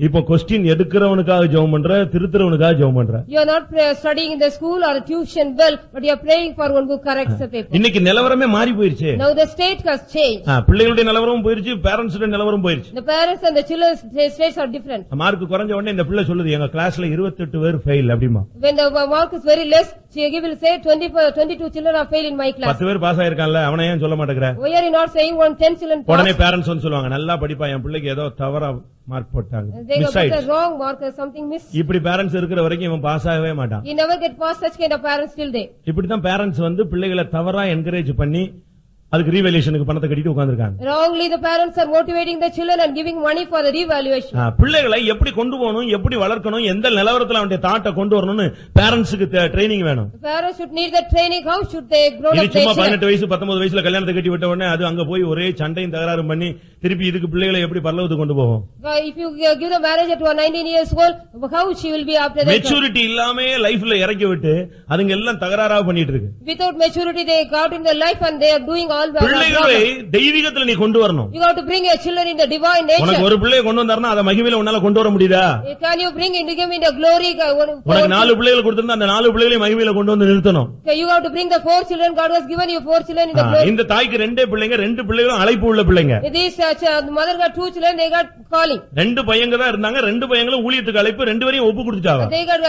இப்போ கொஸ்டின் எடுக்கிறவனுக்காக ஜெபம் பண்ற, திருத்துறவனுக்காக ஜெபம் பண்ற. You are not studying in the school or tuition well, but you are praying for one who corrects the paper. இன்னைக்கு நிலவரமே மாறி போயிருச்சு. Now the state has changed. பிள்ளைகளுடைய நிலவரமும் போயிருச்சு, பேரண்ட்ஸுடைய நிலவரம் போயிருச்சு. The parents and the children's states are different. Mark குறைஞ்ச உடனே இந்த பிள்ளை சொல்லுது, எங்க கிளாஸ்ல 28 பேர் ஃபெயில் அப்படிமா. When the mark is very less, she will say 22 children are fail in my class. 10 பேர் பாஸ் ஆயிருக்கான்ல, அவனை ஏன் சொல்ல மாட்டேங்கற? Why are you not saying 10 children pass? உடனே பேரண்ட்ஸ் வந்து சொல்லுவாங்க, நல்லா படிப்பா, என் பிள்ளைக்கு ஏதோ தவறா மார்க் போட்டாங்க. They got the wrong mark or something miss. இப்படி பேரண்ட்ஸ் இருக்கிற வரைக்கும் இவன் பாஸ் ஆகவே மாட்டான். He never get past such kind of parents till day. இப்படி தான் பேரண்ட்ஸ் வந்து பிள்ளைகளை தவறா என்கரேஜ் பண்ணி அதுக்கு ரீவேல்யூஷனுக்கு பணத்தை கட்டிட்டு உட்கார்ந்திருக்காங்க. Wrongly the parents are motivating the children and giving money for the revaluation. பிள்ளைகளை எப்படி கொண்டு போகணும், எப்படி வளர்க்கணும், எந்த நிலவரத்துல அவனுடைய தாட்டை கொண்டு வரணும்னு பேரண்ட்ஸ்க்கு ட்ரைனிங் வேணும். Parents should need the training. How should they grow up? சும்மா 18 வயசு 19 வயசுல கல்யாணத்தை கட்டி விட்ட உடனே அது அங்க போய் ஒரே சண்டையும் தகராறும் பண்ணி திருப்பி இதுக்கு பிள்ளைகளை எப்படி பரலோகத்துக்கு கொண்டு போகும்? If you give the marriage at 19 years old, how she will be after that? Maturity இல்லாம லைஃப்ல இறக்கி விட்டு அதுங்க எல்லாம் தகராறா பண்ணிட்டு இருக்கு. Without maturity they got in their life and they are doing solve our பிள்ளைகளை problem. தெய்வீகத்துல நீ கொண்டு வரணும். You have to bring your children in the divine உனக்கு nature. ஒரு பிள்ளையை கொண்டு வந்தாருன்னா அதை மகிமையில உன்னால கொண்டு வர முடியுதா? Can you bring into him in the glory? உனக்கு 4 பிள்ளைகள் கொடுத்திருந்தா அந்த 4 பிள்ளைகளையும் மகிமையில கொண்டு வந்து நிறுத்தணும். You have to bring the 4 children. God has given you 4 children in the glory. இந்த தாய்க்கு 2 பிள்ளைங்க, 2 பிள்ளைகளும் அழைப்பு உள்ள பிள்ளைங்க. This mother got 2 children, they got calling. 2 பையங்க தான் இருந்தாங்க, 2 பையங்களும் ஊழியத்துக்கு அழைப்பு, 2 பேரையும் ஒப்பு கொடுத்துட்டாங்க. They got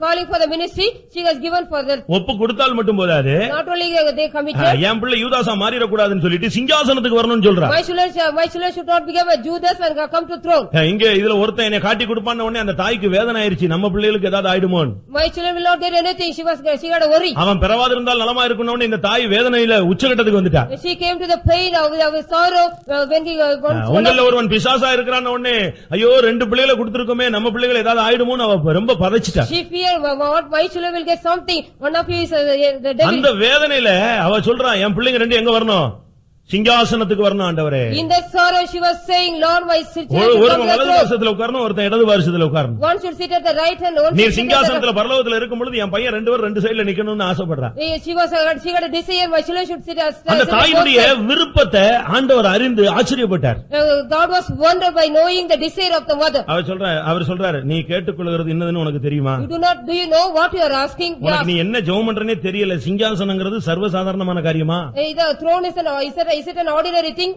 calling for the ministry, she was given for the. ஒப்பு கொடுத்தால் மட்டும் போதாது. Not only they committed. என் பிள்ளை யூதாசா மாறிட கூடாதுன்னு சொல்லிட்டு சிங்காசனத்துக்கு வரணும்னு சொல்றா. My children should not become a Judas and come to throne. இங்க இதுல ஒருத்தன் என்னை காட்டி கொடுப்பான்னு உடனே அந்த தாய்க்கு வேதனை ஆயிருச்சு, நம்ம பிள்ளைகளுக்கு ஏதாவது ஆயிடுமோ. My children will not get anything. She got a worry. அவன் பிறவாது இருந்தால் நலமா இருக்கணும்னு இந்த தாய் வேதனையில உச்சகட்டத்துக்கு வந்துட்டா. She came to the pain of sorrow when he உங்கள ஒருவன் பிசாசா இருக்கிறான்னு உடனே ஐயோ 2 பிள்ளைகளை கொடுத்திருக்கோமே, நம்ம பிள்ளைகள் ஏதாவது ஆயிடுமோன்னு அவ ரொம்ப பதச்சிட்டா. She feared what my children will get something. One of you is the devil. அந்த வேதனையில அவ சொல்றா, என் பிள்ளைங்க 2 எங்க வரணும்? சிங்காசனத்துக்கு வரணும் ஆண்டவரே. In that sorrow she was saying, Lord, my children ஒரு வலது பாரசத்துல உட்காரணும், ஒருத்தன் இடது பாரசத்துல உட்காரணும். one should sit at the right hand, one நீ should sit at the சிங்காசனத்துல பரலோகத்துல இருக்கும் பொழுது என் பையன் 2 பேரும் 2 சைடுல நிக்கணும்னு ஆசைப்படுறா. she got a desire, my children should sit as அந்த தாயினுடைய விருப்பத்தை ஆண்டவர் அறிந்து ஆச்சரியப்பட்டார். God was wondered by knowing the desire of the mother. அவர் சொல்றாரு, நீ கேட்டுக்கொள்கிறது என்னதுன்னு உனக்கு தெரியுமா? Do you know what you are asking? உனக்கு நீ என்ன ஜெபம் பண்றனே தெரியல. சிங்காசனங்கிறது சர்வசாதாரணமான காரியமா? The throne is it an ordinary thing?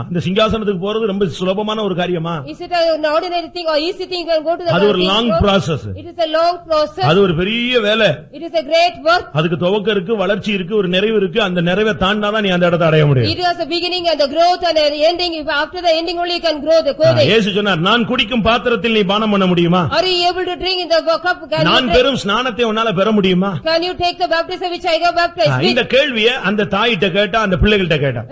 அந்த சிங்காசனத்துக்கு போறது ரொம்ப சுலபமான ஒரு காரியமா? Is it an ordinary thing or easy thing? You can go to the அது ஒரு long process. It is a long process. அது ஒரு பெரிய வேலை. It is a great work. அதுக்கு துவக்கம் இருக்கு, வளர்ச்சி இருக்கு, ஒரு நிறைவு இருக்கு. அந்த நிறைவை தாண்டாதான் நீ அந்த இடத்தை அடைய முடியும். It has a beginning and the growth and an ending. If after the ending only you can grow the growth. இயேசு சொன்னார், நான் குடிக்கும் பாத்திரத்தில் நீ பானம் பண்ண முடியுமா? Are you able to drink in the cup? நான் பெறும் ஸ்நானத்தை உன்னால பெற முடியுமா? Can you take the baptism which I got baptized with? இந்த கேள்வியை அந்த தாயிட்ட கேட்டா, அந்த பிள்ளைகள்ட்ட கேட்டா.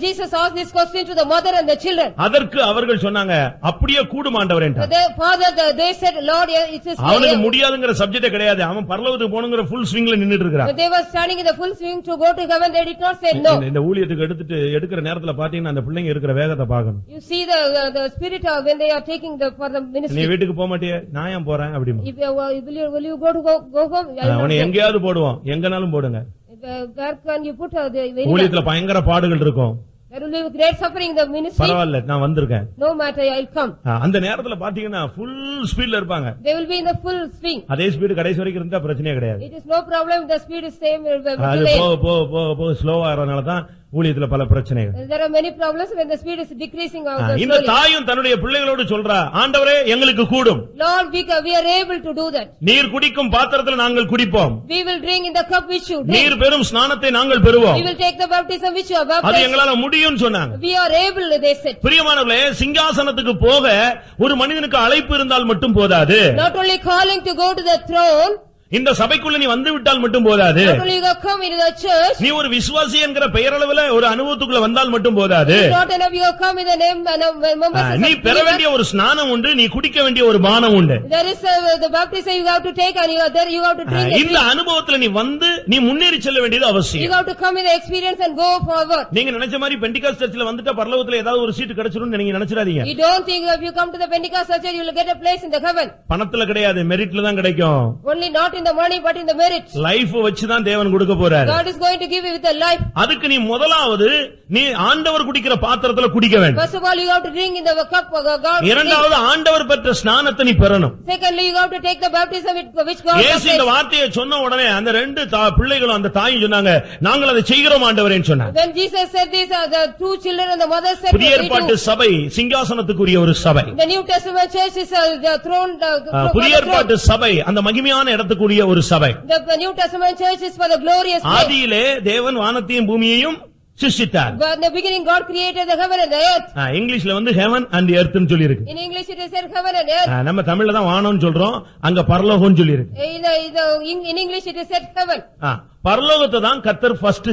Jesus asked this question to the mother and the children. அதற்கு அவர்கள் சொன்னாங்க, அப்படியே கூடும் ஆண்டவரே என்றார். The father they said, Lord, it is அவனுக்கு முடியாதுங்கற சப்ஜெக்ட் கிடையாது. அவன் பரலோகத்துக்கு போணுங்கற full swingல நின்னுட்டு இருக்கான். They were standing in the full swing to go to heaven. They did not say no. இந்த ஊழியத்துக்கு எடுக்கிற நேரத்துல பாத்தீங்கன்னா அந்த பிள்ளைங்க இருக்கிற வேகத்தை பார்க்கணும். You see the spirit of when they are taking for the ministry. நீ வீட்டுக்கு போக மாட்டியே, நான் ஏன் போறேன் அப்படிமா? Will you go home? அவனை எங்கயாவது போடுவோம், எங்கனாலும் போடுங்க. Where can you put the ஊழியத்துல பயங்கர பாடுகள் இருக்கும். There will be great suffering in the ministry. பரவாயில்லை, நான் வந்திருக்கேன். No matter, I'll come. அந்த நேரத்துல பாத்தீங்கன்னா full speedல இருப்பாங்க. They will be in the full swing. அதே ஸ்பீடு கடைசி வரைக்கும் இருந்தா பிரச்சனையே கிடையாது. It is no problem. The speed is same. அது போ ஸ்லோவா ஆறனால தான் ஊழியத்துல பல பிரச்சனைகள். There are many problems when the speed is decreasing. இந்த தாயும் தன்னுடைய பிள்ளைகளோடு சொல்றா, ஆண்டவரே எங்களுக்கு கூடும். Lord, we are able to do that. நீர் குடிக்கும் பாத்திரத்தில் நாங்கள் குடிப்போம். We will drink in the cup which you drink. நீர் பெறும் ஸ்நானத்தை நாங்கள் பெறுவோம். We will take the baptism which you are baptized. அது எங்களால முடியும்னு சொன்னாங்க. We are able, they said. பிரியமானவர்களே, சிங்காசனத்துக்கு போக ஒரு மனிதனுக்கு அழைப்பு இருந்தால் மட்டும் போதாது. Not only calling to go to the throne. இந்த சபைக்குள்ள நீ வந்து விட்டால் மட்டும் போதாது. Not only you come into the church. நீ ஒரு விசுவாசி என்கிற பெயரளவுல ஒரு அனுபவத்துக்குள்ள வந்தால் மட்டும் போதாது. Not enough you come in the name and members. நீ பெற வேண்டிய ஒரு ஸ்நானம் உண்டு, நீ குடிக்க வேண்டிய ஒரு பானம் உண்டு. There is the baptism you have to take and you have to drink. இந்த அனுபவத்துல நீ வந்து நீ முன்னேறி செல்ல வேண்டியது அவசியம். You have to come in the experience and go forward. நீங்க நினைச்ச மாதிரி பெண்டிகாஸ்ட் சர்ச்சில் வந்துட்டா பரலோகத்துல ஏதாவது ஒரு சீட் கிடைச்சிரும்னு நீங்க நினைச்சிராதீங்க. You don't think if you come to the Pentecost church you will get a place in the heaven. பணத்துல கிடையாது, மெரிட்ல தான் கிடைக்கும். Only not in the money but in the merit. Life வச்சு தான் தேவன் கொடுக்க போறார். God is going to give you with a life. அதுக்கு நீ முதலாவது நீ ஆண்டவர் குடிக்கிற பாத்திரத்துல குடிக்க வேண்டும். First of all you have to drink in the cup of God. இரண்டாவது ஆண்டவர் பெற்ற ஸ்நானத்தை நீ பெறணும். Secondly you have to take the baptism which God has. இயேசு இந்த வார்த்தையை சொன்ன உடனே அந்த 2 பிள்ளைகளும் அந்த தாயும் சொன்னாங்க, நாங்கள் அதை செய்கிறோம் ஆண்டவரேன்னு சொன்னாங்க. When Jesus said this, the 2 children and the mother said, புதிய ஏற்பாட்டு சபை சிங்காசனத்துக்குரிய ஒரு சபை. The New Testament church is the throne. புதிய ஏற்பாட்டு சபை அந்த மகிமையான இடத்துக்குரிய ஒரு சபை. The New Testament church is for the glorious place. ஆதியிலே தேவன் வானத்தையும் பூமியையும் சிருஷ்டித்தார். But in the beginning God created the heaven and the earth. இங்கிலீஷ்ல வந்து heaven and earth னு சொல்லி இருக்கு. In English it is said heaven and earth. நம்ம தமிழ்ல தான் வானம்னு சொல்றோம், அங்க பரலோகம்னு சொல்லி இருக்கு. In English it is said heaven. பரலோகத்தை தான் கர்த்தர் ஃபர்ஸ்ட்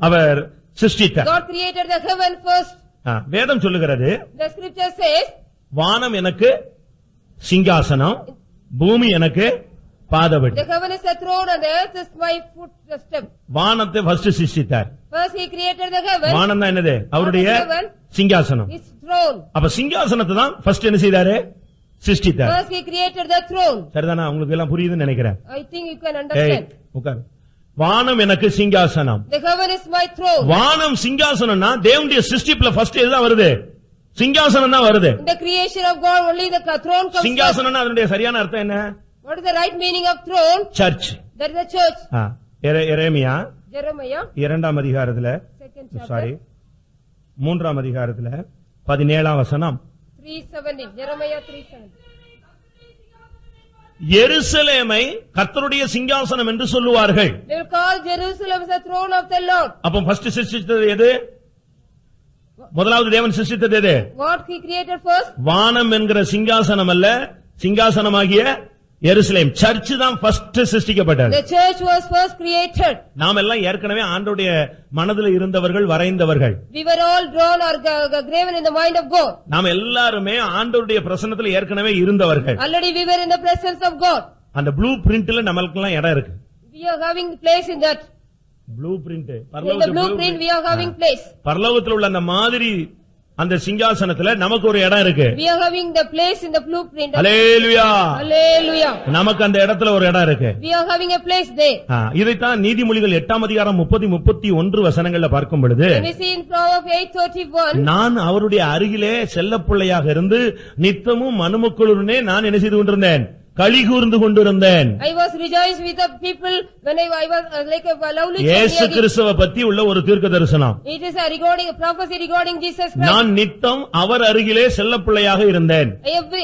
அவர் சிருஷ்டித்தார். God created the heaven first. வேதம் சொல்லுகிறது, The scripture says, வானம் எனக்கு சிங்காசனம், பூமி எனக்கு பாதபடி. The heaven is the throne and the earth is my footstep. வானத்தை ஃபர்ஸ்ட் சிருஷ்டித்தார். First he created the heaven. வானம் தான் என்னது? அவருடைய சிங்காசனம். His throne. அப்ப சிங்காசனத்தை தான் ஃபர்ஸ்ட் என்ன செய்தாரு? சிருஷ்டித்தார். First he created the throne. சரிதானா? உங்களுக்கு எல்லாம் புரியுதுன்னு நினைக்கிறேன். I think you can understand. உட்கார். வானம் எனக்கு சிங்காசனம். The heaven is my throne. வானம் சிங்காசனம்னா தேவனுடைய சிருஷ்டிப்புல ஃபர்ஸ்ட் எதுதான் வருது? சிங்காசனம் தான் வருது. In the creation of God only the throne comes. சிங்காசனம்னா அதனுடைய சரியான அர்த்தம் என்ன? What is the right meaning of throne? Church. That is the church. எரேமியா Jeremiah 2ஆம் அதிகாரத்துல, second chapter சாரி 3ஆம் அதிகாரத்துல 17ஆம் வசனம். 3:17. Jeremiah 3:17. எருசலேமை கர்த்தருடைய சிங்காசனம் என்று சொல்லுவார்கள். They will call Jerusalem as the throne of the Lord. அப்ப ஃபர்ஸ்ட் சிருஷ்டித்தது எது? முதலாவது தேவன் சிருஷ்டித்தது எது? What he created first? வானம் என்கிற சிங்காசனம் அல்ல, சிங்காசனமாகிய எருசலேம் சர்ச் தான் first சிருஷ்டிக்கப்பட்டது. The church was first created. நாம் எல்லாம் ஏற்கனவே ஆண்டவருடைய மனதில் இருந்தவர்கள், வரைந்தவர்கள். We were all drawn or graven in the mind of God. நாம் எல்லாருமே ஆண்டவருடைய பிரசன்னத்தில் ஏற்கனவே இருந்தவர்கள். Already we were in the presence of God. அந்த ப்ளூ பிரிண்ட்ல நமக்கெல்லாம் இடம் இருக்கு. We are having place in that. Blue print, In the blueprint we are having place. பரலோகத்தில் உள்ள அந்த மாதிரி அந்த சிங்காசனத்துல நமக்கு ஒரு இடம் இருக்கு. We are having the place in the blueprint. Hallelujah. Hallelujah. நமக்கு அந்த இடத்துல ஒரு இடம் இருக்கு. We are having a place there. இதைத்தான் நீதிமொழிகள் 8ஆம் அதிகாரம் 30-31 வசனங்கள்ல பார்க்கும் பொழுது, When we see in Proverbs 8:31, நான் அவருடைய அருகிலே செல்லப்பிள்ளையாக இருந்து நித்தமும் மனுமக்களுடனே நான் என்ன செய்து கொண்டிருந்தேன்? களி கூர்ந்து கொண்டிருந்தேன். I was rejoiced with the people when I was like a lovely child. இயேசு கிறிஸ்துவை பத்தி உள்ள ஒரு தீர்க்க தரிசனம். It is a prophecy regarding Jesus Christ. நான் நித்தம் அவர் அருகிலே செல்லப்பிள்ளையாக இருந்தேன்.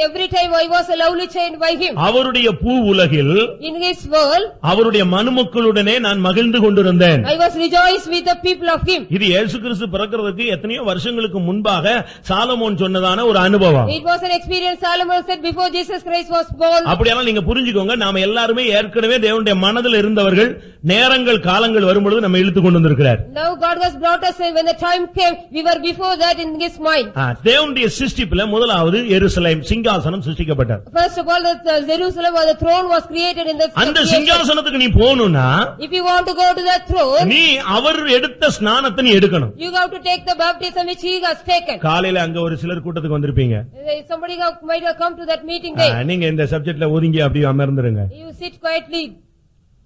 Every time I was a lovely child by him. அவருடைய பூ உலகில், In his world, அவருடைய மனுமக்களுடனே நான் மகிழ்ந்து கொண்டிருந்தேன். I was rejoiced with the people of him. இது இயேசு கிறிஸ்து பிறக்கிறதுக்கு எத்தனையோ வருஷங்களுக்கு முன்பாக சாலமோன் சொன்னதான ஒரு அனுபவம். It was an experience Solomon said before Jesus Christ was born. அப்படியானால் நீங்க புரிஞ்சுக்கோங்க, நாம எல்லாருமே ஏற்கனவே தேவனுடைய மனதில் இருந்தவர்கள். நேரங்கள் காலங்கள் வரும்பொழுது நம்ம இழுத்து கொண்டு வந்திருக்கிறார். Now God has brought us when the time came, we were before that in his mind. தேவனுடைய சிருஷ்டிப்புல முதலாவது எருசலேம் சிங்காசனம் சிருஷ்டிக்கப்பட்டது. First of all, the Jerusalem or the throne was created in the அந்த சிங்காசனத்துக்கு நீ போகணும்னா, if you want to go to that throne, நீ அவர் எடுத்த ஸ்நானத்தை நீ எடுக்கணும். you have to take the baptism which he has taken. காலையில அங்க ஒரு சிலர் கூட்டத்துக்கு வந்திருப்பீங்க. Somebody might have come to that meeting day. நீங்க இந்த சப்ஜெக்ட்ல ஒதுங்கி அப்படியே அமர்ந்துருங்க. You sit quietly.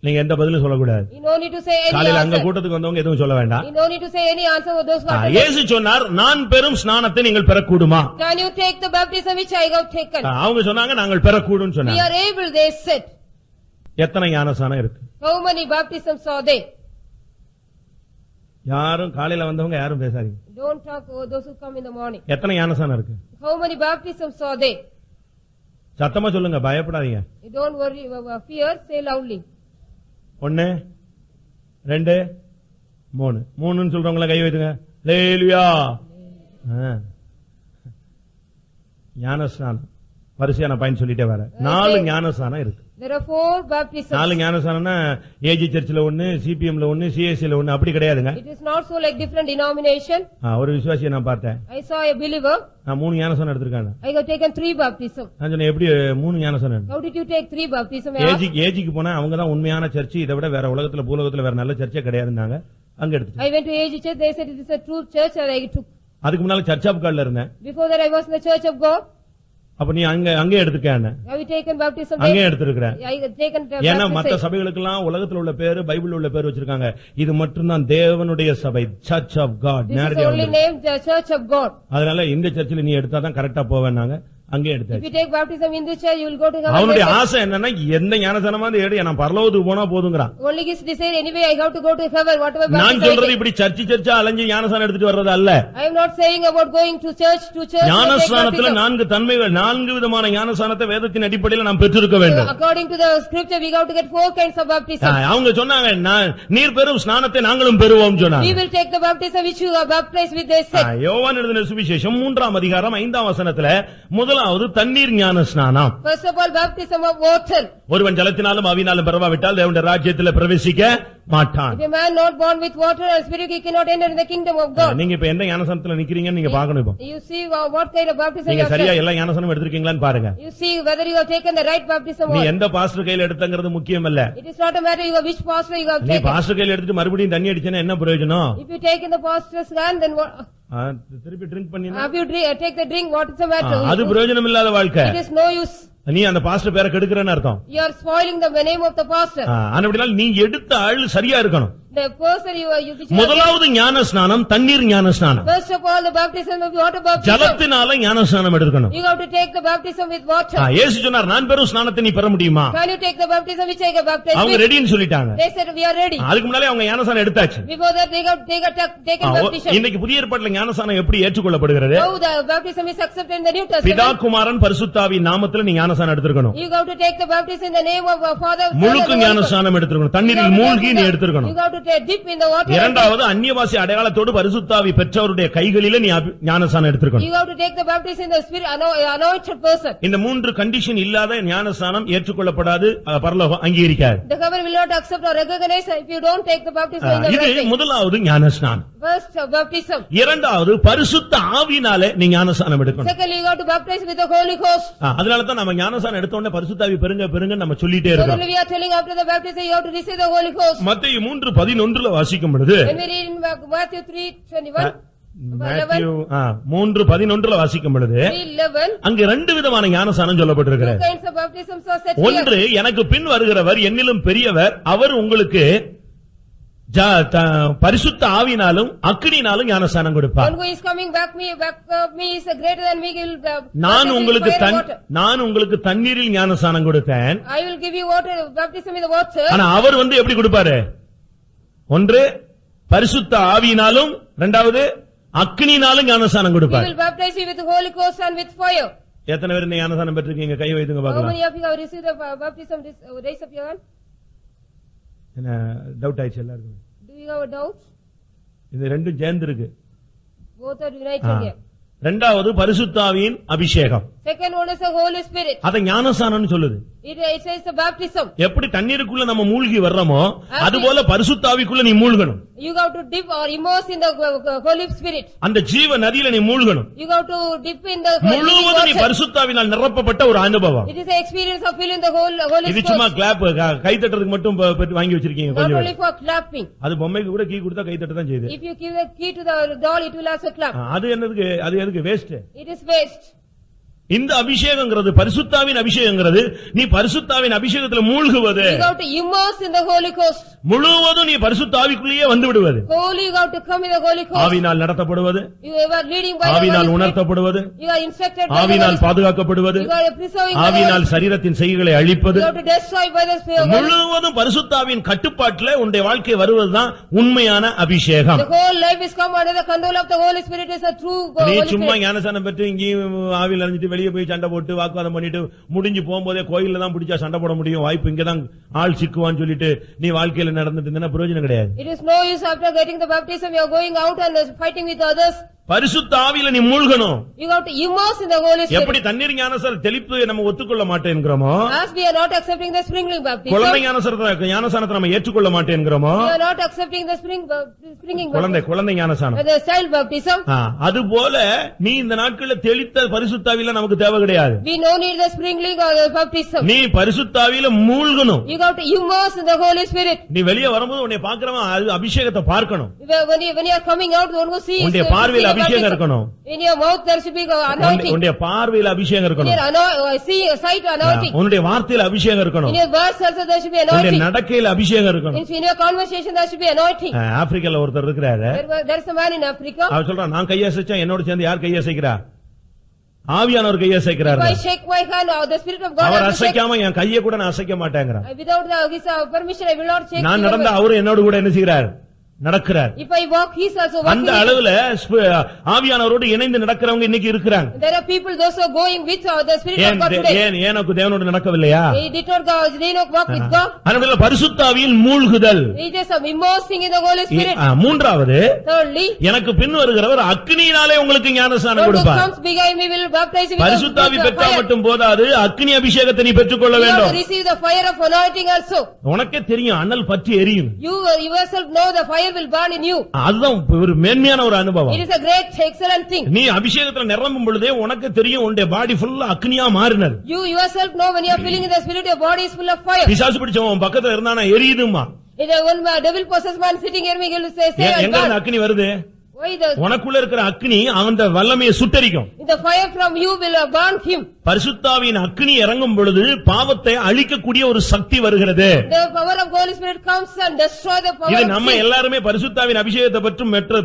நீங்க எந்த பதிலும் சொல்லக்கூடாது. You no need to say any காலையில அங்க answer. கூட்டத்துக்கு வந்தவங்க எதுவும் சொல்ல வேண்டாம். You no need to say any answer for those who are. இயேசு சொன்னார், நான் பெறும் ஸ்நானத்தை நீங்கள் பெறக்கூடுமா? Can you take the baptism which I have taken? அவங்க சொன்னாங்க நாங்கள் பெறக்கூடும் We சொன்னாங்க. are able, they said. எத்தனை ஞானஸ்நானம் இருக்கு? How many baptisms are there? யாரும் காலையில வந்தவங்க யாரும் பேசாதீங்க. Don't talk over those who come in the morning. எத்தனை ஞானஸ்நானம் இருக்கு? How many baptisms are there? சத்தமா சொல்லுங்க, பயப்படாதீங்க. You don't worry, fear, say loudly. 1 2 3 3ன்னு சொல்றவங்கள கை வைத்துங்க. அல்லேலூயா. ஞானஸ்நானம் வரிசையான பயன் சொல்லிட்டே வர 4 ஞானஸ்நானம் இருக்கு. There are 4 baptisms. 4 ஞானஸ்நானம்னா ஏஜி சர்ச்சில் 1, சிபிஎம்ல 1, சிஎஸ்சில 1 அப்படி கிடையாதுங்க. It is not so like different denomination. ஒரு விசுவாசியை நான் பார்த்தேன். I saw a believer. நான் 3 ஞானஸ்நானம் எடுத்திருக்கேன். I have taken 3 baptisms. நான் சொன்னேன், எப்படி 3 ஞானஸ்நானம்? How did you take 3 baptisms? ஏஜிக்கு போனா அவங்க தான் உண்மையான சர்ச், இதை விட வேற உலகத்துல பூலோகத்துல வேற நல்ல சர்ச்சே கிடையாதுன்னாங்க. அங்க எடுத்துட்டேன். I went to AG church. They said it is a true church, and I took. அதுக்கு முன்னால சர்ச் ஆஃப் காட்ல இருந்தேன். Before that I was in the church of God. அப்ப நீ அங்கே எடுத்துக்கேன். Have you taken baptism? அங்கே எடுத்துக்கிறேன். I have taken ஏன்னா baptism. மத்த சபைகளுக்கு எல்லாம் உலகத்துல உள்ள பேரு, பைபிள் உள்ள பேரு வச்சிருக்காங்க. இது மட்டும் தான் தேவனுடைய சபை, church of God. This is only named the church of God. அதனால இந்த சர்ச்சில் நீ எடுத்தாதான் கரெக்டா போவேன்னாங்க. அங்கே If எடுத்தாச்சு. you take baptism in this church, you will go to heaven. அவனுடைய ஆசை என்னன்னா எந்த ஞானஸ்நானமா எடு, நான் பரலோகத்துக்கு போனா போதுங்கறான். Only his desire, anyway I have to go to heaven, whatever நான் baptism I சொல்றது take. இப்படி சர்ச்சா அலைஞ்சு ஞானஸ்நானம் எடுத்துட்டு வர்றது அல்ல. I am not saying about going to church to take ஞானஸ்நானத்துல baptism. 4 தன்மைகள், 4 விதமான ஞானஸ்நானத்தை வேதத்தின் அடிப்படையில் நாம் பெற்றிருக்க வேண்டும். According to the scripture, we have to get 4 kinds of baptism. அவங்க சொன்னாங்க, நீர் பெறும் ஸ்நானத்தை நாங்களும் பெறுவோம் சொன்னாங்க. We will take the baptism which you are baptized with, they said. யோவான் எழுதின சுவிசேஷம் 3ஆம் அதிகாரம் 5ஆம் வசனத்துல முதலாவது தண்ணீர் ஞானஸ்நானம். First of all, baptism of water. ஒருவன் ஜலத்தினாலும் ஆவியினாலும் பிறவாவிட்டால் தேவனுடைய ராஜ்யத்தில் பிரவேசிக்க மாட்டான். If a man not born with water and spirit, he cannot enter in the kingdom of God. நீங்க இப்ப எந்த ஞானஸ்நானத்துல நிக்கிறீங்கன்னு நீங்க பார்க்கணும். இப்போ You see what kind of baptism you நீங்க have சரியா taken. எல்லா ஞானஸ்நானம் எடுத்திருக்கீங்களான்னு பாருங்க. You see whether you have taken the right baptism நீ or. எந்த பாஸ்டர் கையில எடுத்தங்கிறது முக்கியம் இல்ல. It is not a matter you have which pastor you have நீ taken. பாஸ்டர் கையில எடுத்துட்டு மறுபடியும் தண்ணி அடிச்சேன்னா என்ன பிரயோஜனம்? If you take in the pastor's hand, then what? திருப்பி ட்ரிங்க் பண்ணினா If you take the drink, what is the matter? அது பிரயோஜனம் இல்லாத வாழ்க்கை. It is no use. நீ அந்த பாஸ்டர் பேரை கெடுக்கிறன்னு அர்த்தம். You are spoiling the name of the pastor. அப்படினால் நீ எடுத்த ஆள் சரியா இருக்கணும். The person you முதலாவது ஞான ஸ்நானம் தண்ணீர் ஞான ஸ்நானம். First of all, the baptism of water baptism. ஜலத்தினால ஞான ஸ்நானம் எடுக்கணும். You have to take the baptism with water. இயேசு சொன்னார் நான் பெறும் ஸ்நானத்தை நீ பெற முடியுமா? Can you take the baptism which I get baptized அவங்க with? ரெடின்னு சொல்லிட்டாங்க. They said we are ready. அதுக்கு முன்னாலே அவங்க ஞான ஸ்நானம் எடுத்தாச்சு. Before that they got taken baptism. இன்னைக்கு புதிய ஏற்பாட்டுல ஞான ஸ்நானம் எப்படி ஏற்றுக்கொள்ளப்படுகிறது? How the baptism is accepted in the New Testament? பிதா குமாரன் பரிசுத்தாவியின் நாமத்துல நீ ஞான ஸ்நானம் எடுத்துக்கணும். You have to take the baptism in the name of our Father. முழுக்கு ஞான ஸ்நானம் எடுத்துக்கணும். தண்ணீரில் மூழ்கி நீ எடுத்துக்கணும். You have to take dip in the water. இரண்டாவது அந்நியபாஷை அடையாளத்தோடு பரிசுத்தாவி பெற்றவருடைய கைகளிலே நீ ஞானஸ்நானம் எடுத்துக்கணும். You have to take the baptism in the spirit anointed person. இந்த மூன்று கண்டிஷன் இல்லாத ஞானஸ்நானம் ஏற்றுக்கொள்ளப்படாது, பரலோகம் அங்கீகரிக்காது. The heaven will not accept or recognize if you don't take the baptism in the இது blessing. முதலாவது ஞானஸ்நானம். First baptism. இரண்டாவது பரிசுத்த ஆவியினாலே நீ ஞானஸ்நானம் எடுக்கணும். Secondly, you have to baptize with the Holy Ghost. அதனால தான் நம்ம ஞானஸ்நானம் எடுத்த உடனே பரிசுத்தாவி பெறுங்க பெறுங்க நம்ம சொல்லிட்டே இருக்கோம். We are telling after the baptism you have to receive the Holy Ghost. மத்தேயு 3:11 வாசிக்கும் பொழுது When we read in Matthew 3:21 மத்தேயு 3:11 வாசிக்கும் பொழுது 3:11 அங்க ரெண்டு விதமான ஞானஸ்நானம் சொல்லப்பட்டிருக்கிறது. two kinds of baptisms are said ஒன்று, here. எனக்கு பின் வருகிறவர் என்னிலும் பெரியவர், அவர் உங்களுக்கு பரிசுத்த ஆவினாலும் அக்கினினாலும் ஞானஸ்நானம் கொடுப்பார். One who is coming back me is greater than me. நான் உங்களுக்கு தண்ணீரில் ஞானஸ்நானம் கொடுத்தேன். I will give you water baptism in the water. ஆனா அவர் எப்படி கொடுப்பாரு? ஒன்று பரிசுத்த ஆவியினாலும், இரண்டாவது அக்கினினாலும் ஞானஸ்நானம் He கொடுப்பார். will baptize you with the Holy Ghost and with fire. எத்தனை பேர் இந்த ஞானஸ்நானம் பெற்றிருக்கீங்க? கை வைத்துங்க How பார்க்கலாம். many of you have received the baptism? Raise up your hand. என்ன டவுட் ஆயிடுச்சு எல்லாருக்கும்? Do you have a doubt? இது ரெண்டும் சேர்ந்து இருக்கு. Both are united here. இரண்டாவது பரிசுத்த ஆவியின் அபிஷேகம். Second one is the Holy Spirit. அத ஞானஸ்நானம்னு சொல்லுது. It says the baptism. எப்படி தண்ணீருக்குள்ள நம்ம மூழ்கி வர்றோமோ அதுபோல பரிசுத்த ஆவிக்குள்ள நீ மூழ்கணும். You have to dip or immerse in the Holy Spirit. அந்த ஜீவ நதியில நீ மூழ்கணும். You have to dip in the முழுவதும் நீ பரிசுத்த ஆவியினால் நிரப்பப்பட்ட ஒரு அனுபவம். It is the experience of filling the Holy இது Spirit. சும்மா கிளாப் கை தட்டுறதுக்கு மட்டும் வாங்கி வச்சிருக்கீங்க Not கொஞ்சம். only for clapping. அது பொம்மைக்கு கூட கீ கொடுத்தா கை தட்ட தான் செய்யுது. If you give the key to the doll, it will also clap. அது எதுக்கு வேஸ்ட்? It is waste. இந்த அபிஷேகங்கிறது பரிசுத்தாவின் அபிஷேகங்கிறது நீ பரிசுத்தாவின் அபிஷேகத்துல மூழ்குவது. You have to immerse in the Holy Ghost. முழுவதும் நீ பரிசுத்த ஆவிக்குள்ளேயே வந்து விடுவது. Holy, you have to come in the Holy Ghost. ஆவினால் நடத்தப்படுவது, You are leading by the ஆவினால் Holy Spirit. உணர்த்தப்படுவது, You are instructed by the Holy ஆவினால் Spirit. பாதுகாக்கப்படுவது, You are preserving by the Holy ஆவினால் Spirit. சரீரத்தின் செய்கைகளை அழிப்பது. You have to destroy by the Spirit. முழுவதும் பரிசுத்தாவின் கட்டுப்பாட்டுல உன்னுடைய வாழ்க்கை வருவதுதான் உண்மையான அபிஷேகம். The whole life is come under the control of the Holy Spirit. Is a true நீ Holy சும்மா Spirit. ஞானஸ்நானம் பெற்று இங்கேயும் ஆவியில் அறிஞ்சிட்டு வெளியே போய் சண்டை போட்டு வாக்குவாதம் பண்ணிட்டு முடிஞ்சு போகும்போதே கோயில்ல தான் பிடிச்சா சண்டை போட முடியும், வாய்ப்பு இங்கதான் ஆள் சிக்குவான்னு சொல்லிட்டு நீ வாழ்க்கையில நடந்துட்டு இருந்தா பிரயோஜனம் கிடையாது. It is no use after getting the baptism you are going out and fighting with others. பரிசுத்த ஆவியில நீ மூழ்கணும். You have to immerse in the Holy Spirit. எப்படி தண்ணீர் ஞானஸ்நானம் தெளிப்பு நம்ம ஒத்துக்கொள்ள மாட்டேங்கிறோமோ, As we are not accepting the sprinkling baptism. குழந்தை ஞானஸ்நானத்தை நம்ம ஏற்றுக்கொள்ள மாட்டேங்கிறோமோ, We are not accepting the sprinkling baptism. குழந்தை ஞானஸ்நானம் The child baptism. அது போல நீ இந்த நாட்களில் தெளித்த பரிசுத்தாவியில நமக்கு தேவை கிடையாது. We no need the sprinkling or the baptism. நீ பரிசுத்தாவியில மூழ்கணும். You have to immerse in the Holy Spirit. நீ வெளியே வரும்போது உன்னை பார்க்கிறவன் அபிஷேகத்தை பார்க்கணும். When you are coming out, one who sees. உன்னுடைய பார்வையில் அபிஷேகம் இருக்கணும். In your mouth there should be anointing. உன்னுடைய பார்வையில் அபிஷேகம் In இருக்கணும். your sight anointing. உன்னுடைய வார்த்தையில் அபிஷேகம் In இருக்கணும். your words also there should be உன்னுடைய anointing. நடக்கையில் அபிஷேகம் இருக்கணும். In your conversation there should be anointing. ஆப்பிரிக்கால ஒருத்தர் இருக்கிறாரு. There is a man in Africa. அவர் சொல்றான், நான் கையசைச்சா என்னோட சேர்ந்து யார் கையசைக்கிறா? ஆவியானவர் கையசைக்கிறார். If I shake my hand, the Spirit of God our has to shake. அசைக்காம என் கையை கூட நான் அசைக்க மாட்டேங்கிறார். Without his permission I will not shake. நான் நடந்த அவரு என்னோட கூட என்ன செய்கிறார்? நடக்கிறார். If I walk, he is also walking. அந்த அளவுல ஆவியானவரோடு இணைந்து நடக்கிறவங்க இன்னைக்கு இருக்கிறாங்க. There are people those who are going with the Spirit of God today. ஏனோக்கு தேவனோடு நடக்கவில்லையா? They did not walk with God. அதனால பரிசுத்த ஆவியில் மூழ்குதல். It is some immersing in the Holy Spirit. மூன்றாவது, Thirdly, எனக்கு பின் வருகிறவர் அக்கினியினாலே உங்களுக்கு ஞானஸ்நானம் one who கொடுப்பார். comes behind me will baptize you with பரிசுத்த ஆவி the பெற்றா fire. மட்டும் போதாது, அக்கினி அபிஷேகத்தை நீ பெற்றுக்கொள்ள You have வேண்டும். to receive the fire of anointing also. உனக்கே தெரியும் அனல் பற்றி எரியும். You yourself know the fire will burn in you. அதுதான் ஒரு மேன்மையான ஒரு அனுபவம். It is a great, excellent thing. நீ அபிஷேகத்துல நிரம்பும் பொழுதே உனக்கு தெரியும் உன்னுடைய பாடி ஃபுல்லா அக்னியா மாறினது. You yourself know when you are filling in the Spirit, your body is full of fire. பிசாசு பிடிச்சவன் பக்கத்துல இருந்தானா எரியுதுமா. If one devil possessed man sitting here, he will say, எங்க இருந்து அக்னி வருது? Why the உனக்குள்ள இருக்கிற அக்னி அவன் வல்லமையை சுட்டரிக்கும். the fire from you will burn him. பரிசுத்தாவியின் அக்கினி இறங்கும் பொழுது பாவத்தை அழிக்கக்கூடிய ஒரு சக்தி வருகிறது. The power of Holy Spirit comes and destroy the power இது of நம்ம sin. எல்லாருமே பரிசுத்தாவின் அபிஷேகத்தை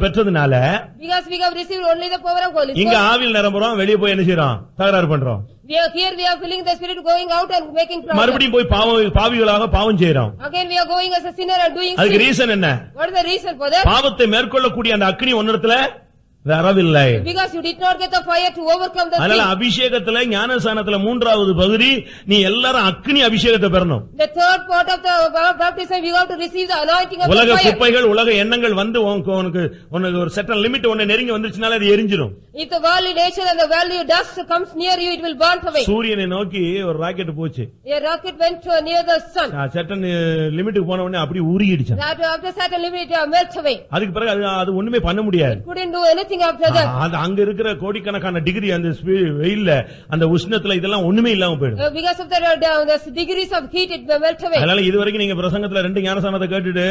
பெற்றதுனால Because we have received only the power of Holy இங்க Spirit. ஆவியில் நிரம்புறோம், வெளியே போய் என்ன செய்றோம், தகராறு பண்றோம். We are here, we are feeling the Spirit going out and making problems. மறுபடியும் போய் பாவிகளாக பாவம் செய்றோம். Again we are going as a sinner and doing அதுக்கு sin. ரீசன் என்ன? What is the reason for that? பாவத்தை மேற்கொள்ளக்கூடிய அந்த அக்கினி ஒன்னிடத்துல வரவில்லை. Because you did not get the fire to overcome the அதனால sin. அபிஷேகத்துல ஞானஸ்நானத்துல மூன்றாவது பகுதி நீ எல்லாரும் அக்கினி அபிஷேகத்தை பெறணும். The third part of the baptism, you have to receive the anointing of the உலக fire. குப்பைகள் உலக எண்ணங்கள் வந்து உனக்கு ஒரு செட்டன் லிமிட் ஒன்னு நெருங்கி வந்துச்சுனால அது எரிஞ்சிரும். If the worldly nature and the worldly dust comes near you, it will burn away. சூரியனை நோக்கி ஒரு ராக்கெட் போச்சு. A rocket went near the sun. Certain லிமிட்டுக்கு போன உடனே அப்படி உருகிடுச்சு. That after certain limit, it melt away. அதுக்கு பிறகு அது ஒண்ணுமே பண்ண முடியாது. Couldn't do anything after that. அது அங்க இருக்கிற கோடிக்கணக்கான டிகிரி அந்த வெயில்ல அந்த உஷ்ணத்துல இதெல்லாம் ஒண்ணுமே இல்லாம போயிடும். Because of the degrees of heat, it will melt away. அதனால இதுவரைக்கும் நீங்க பிரசங்கத்துல 2 ஞானஸ்நானத்தை கேட்டுட்டு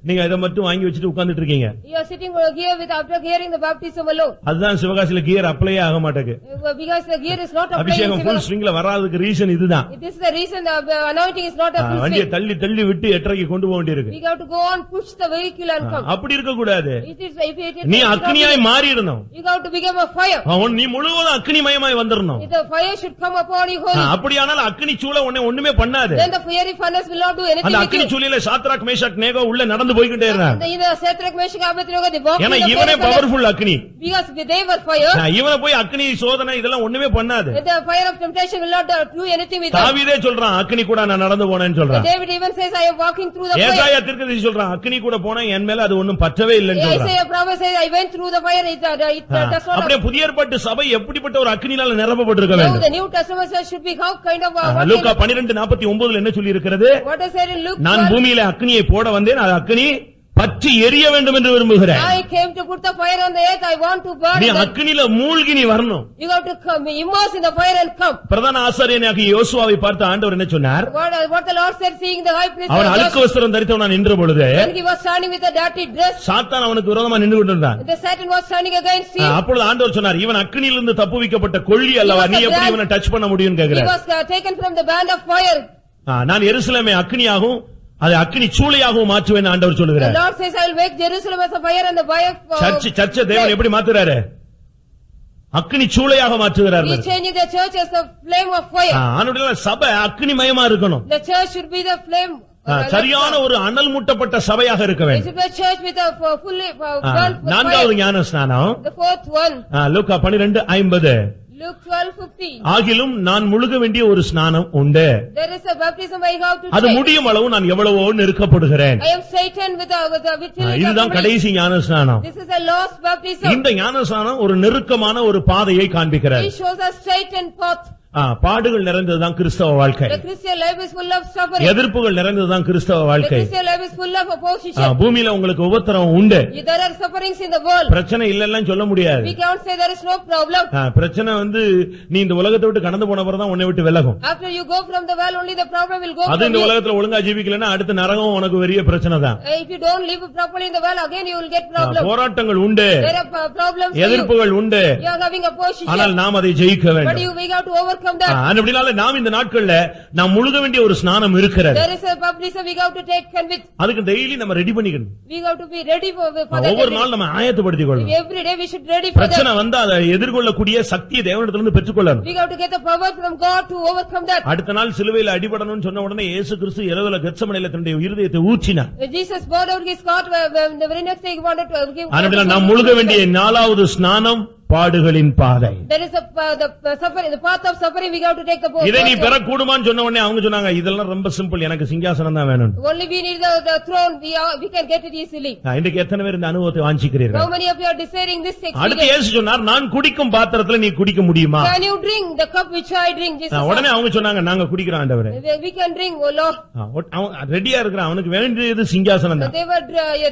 நீங்க இதை மட்டும் வாங்கி வச்சுட்டு உட்கார்ந்துட்டு இருக்கீங்க. You are sitting here with after hearing the baptism alone. அதுதான் சிவகாசியில கியர் அப்ளை ஆக மாட்டேங்குது. Because the gear is not applying. அபிஷேகம் ஃபுல் ஸ்விங்ல வராததுக்கு ரீசன் இதுதான். This is the reason the anointing is not a full வண்டியை swing. தள்ளி தள்ளி விட்டு 8:30க்கு கொண்டு போக வேண்டியிருக்கு. We have to go on, push the vehicle and come. அப்படி இருக்க கூடாது. If நீ அக்னியாய் மாறிடணும். you have to become a fire. நீ முழுவதும் அக்னிமயமாய் வந்துடணும். If the fire should come upon you wholly, அப்படியானால் அக்னி சூளை உன்னை ஒண்ணுமே பண்ணாது. then the fiery furnace will not do anything அந்த with Agni you. சூளையில Shadrach Meshach நேகோ உள்ள நடந்து போய்கிட்டே இருந்தாங்க. In the Shadrach, Meshach, Abednego, they walked in ஏன்னா the இவனே fiery furnace. Powerful Agni. Because they were fire. இவனை போய் அக்னி சோதனை இதெல்லாம் ஒண்ணுமே பண்ணாது. The fire of temptation will not do anything with them. தாவீதே சொல்றான் அக்னி கூட நான் நடந்து போனேன்னு சொல்றான். David even says, I am walking through the fire. ஏசாயா தீர்க்கதரிசி சொல்றான் அக்னி கூட போனா என் மேல அது ஒண்ணும் பற்றவே இல்லைன்னு சொல்றான். Isaiah prophet says, I went through the fire, it does not. அப்படியே புதிய ஏற்பாட்டு சபை எப்படிப்பட்ட ஒரு அக்னியால நிரப்பப்பட்டிருக்க Now வேண்டும். the New Testament church should be how kind of லூக்கா 12:49 என்ன சொல்லி இருக்கிறது? what is said in Luke நான் 12? பூமியில அக்னியை போட வந்தேன், அது அக்னி பற்றி எரிய வேண்டும் என்று விரும்புகிறேன். I came to put the fire on the earth, I want to burn. நீ அக்னியில மூழ்கி நீ வரணும். You have to come, immerse in the fire and come. பிரதான ஆசாரியனாகிய யோசுவாவை பார்த்து ஆண்டவர் என்ன சொன்னார்? What the Lord said, seeing the high priest அவன் அழுக்கு வஸ்திரம் தரித்தவனா நின்ற பொழுது when he was standing with a dirty dress, சாத்தான் அவனுக்கு விரோதமா நின்று கொண்டிருந்தான். the Satan was standing against him. அப்பொழுது ஆண்டவர் சொன்னார், இவன் அக்னியிலிருந்து தப்புவிக்கப்பட்ட கொள்ளி அல்லவா, நீ எப்படி இவனை டச் பண்ண முடியும்னு He கேக்குறார். was taken from the band of fire. நான் எருசலேமை அக்னியாகவும் அது அக்னி சூளையாகவும் மாற்றுவேன் ஆண்டவர் The சொல்லுகிறார். Lord says, I will make Jerusalem as a fire and the fire சர்ச்ச தேவன் எப்படி மாத்துறாரு? அக்னி சூளையாக மாற்றுகிறார். He changing the church as the flame of fire. ஆனதுனால சபை அக்னிமயமா இருக்கணும். The church should be the flame. சரியான ஒரு அனல் மூட்டப்பட்ட சபையாக இருக்க It வேண்டும். should be a church with a fully burnt with நான்காவது fire. ஞான ஸ்நானம் The fourth one, Luca 12:50. Luke 12:50. ஆகிலும் நான் முழுக வேண்டிய ஒரு ஸ்நானம் உண்டு. There is a baptism I have to அது take. முடியும் அளவு நான் எவ்வளவோ நெருக்கப்படுகிறேன். I am Satan with இதுதான் கடைசி ஞான ஸ்நானம். This is a lost baptism. இந்த ஞான ஸ்நானம் ஒரு நெருக்கமான ஒரு பாதையை காண்பிக்கிறார். He shows us straight and path. பாடுகள் நிறைந்ததுதான் கிறிஸ்தவ வாழ்க்கை. The Christian life is full of suffering. எதிர்ப்புகள் நிறைந்ததுதான் கிறிஸ்தவ The வாழ்க்கை. Christian life is full of opposition. பூமியில உங்களுக்கு உபத்திரவம் உண்டு. There are sufferings in the world. பிரச்சனை இல்லன்னு சொல்ல முடியாது. We can't say there is no problem. பிரச்சனை நீ இந்த உலகத்தை விட்டு கடந்து போன பிறகு தான் உன்னை விட்டு விலகும். After you go from the world, only the problem will go அது from இந்த you. உலகத்துல ஒழுங்கா ஜீவிக்கலன்னா அடுத்த நரகம் உனக்கு பெரிய பிரச்சனை தான். If you don't live properly in the world, again you will get problem. போராட்டங்கள் உண்டு. There are problems for you. எதிர்ப்புகள் உண்டு. You are having opposition. ஆனால் நாம் அதை ஜெயிக்க But வேண்டும். we have to overcome that. அப்படினால நாம் இந்த நாட்கள்ல நாம் முழுக வேண்டிய ஒரு ஸ்நானம் இருக்கிறது. There is a baptism we have to take and with. அதுக்கு டெய்லி நம்ம ரெடி பண்ணிக்கணும். We have to be ready for that. ஒவ்வொரு நாள் நம்ம ஆயத்தப்படுத்திக் கொள்ளணும். Every day we should ready for பிரச்சனை that. வந்தா அதை எதிர்கொள்ளக்கூடிய சக்தியை தேவனிடத்திலிருந்து பெற்றுக்கொள்ளணும். We have to get the power from God to overcome that. அடுத்த நாள் சிலுவையில் அடிபடணும்னு சொன்ன உடனே இயேசு கிறிஸ்து இரவுல கெத்செமனேல தன்னுடைய இருதயத்தை ஊற்றினார். Jesus poured out his heart when the very next day he wanted to give. அதனால நாம் முழுக வேண்டிய 4வது ஸ்நானம் பாடுகளின் பாதை. There is the suffering, the path of suffering. We have to take the boat. இதை நீ பெற கூடுமான்னு சொன்ன உடனே அவங்க சொன்னாங்க இதெல்லாம் ரொம்ப சிம்பிள், எனக்கு சிங்காசனம் தான் வேணும். Only we need the throne. We can get it easily. இன்றைக்கு எத்தனை பேர் இந்த அனுபவத்தை வாஞ்சிக்கிறீர்கள்? How many of you are desiring this அடுத்து experience? இயேசு சொன்னார் நான் குடிக்கும் பாத்திரத்துல நீ குடிக்க முடியுமா? Can you drink the cup which I drink? Jesus உடனே அவங்க சொன்னாங்க நாங்க குடிக்கிறோம் ஆண்டவரே. We can drink, oh Lord. அவன் ரெடியா இருக்கிறான், அவனுக்கு வேண்டியது சிங்காசனம் தான். They were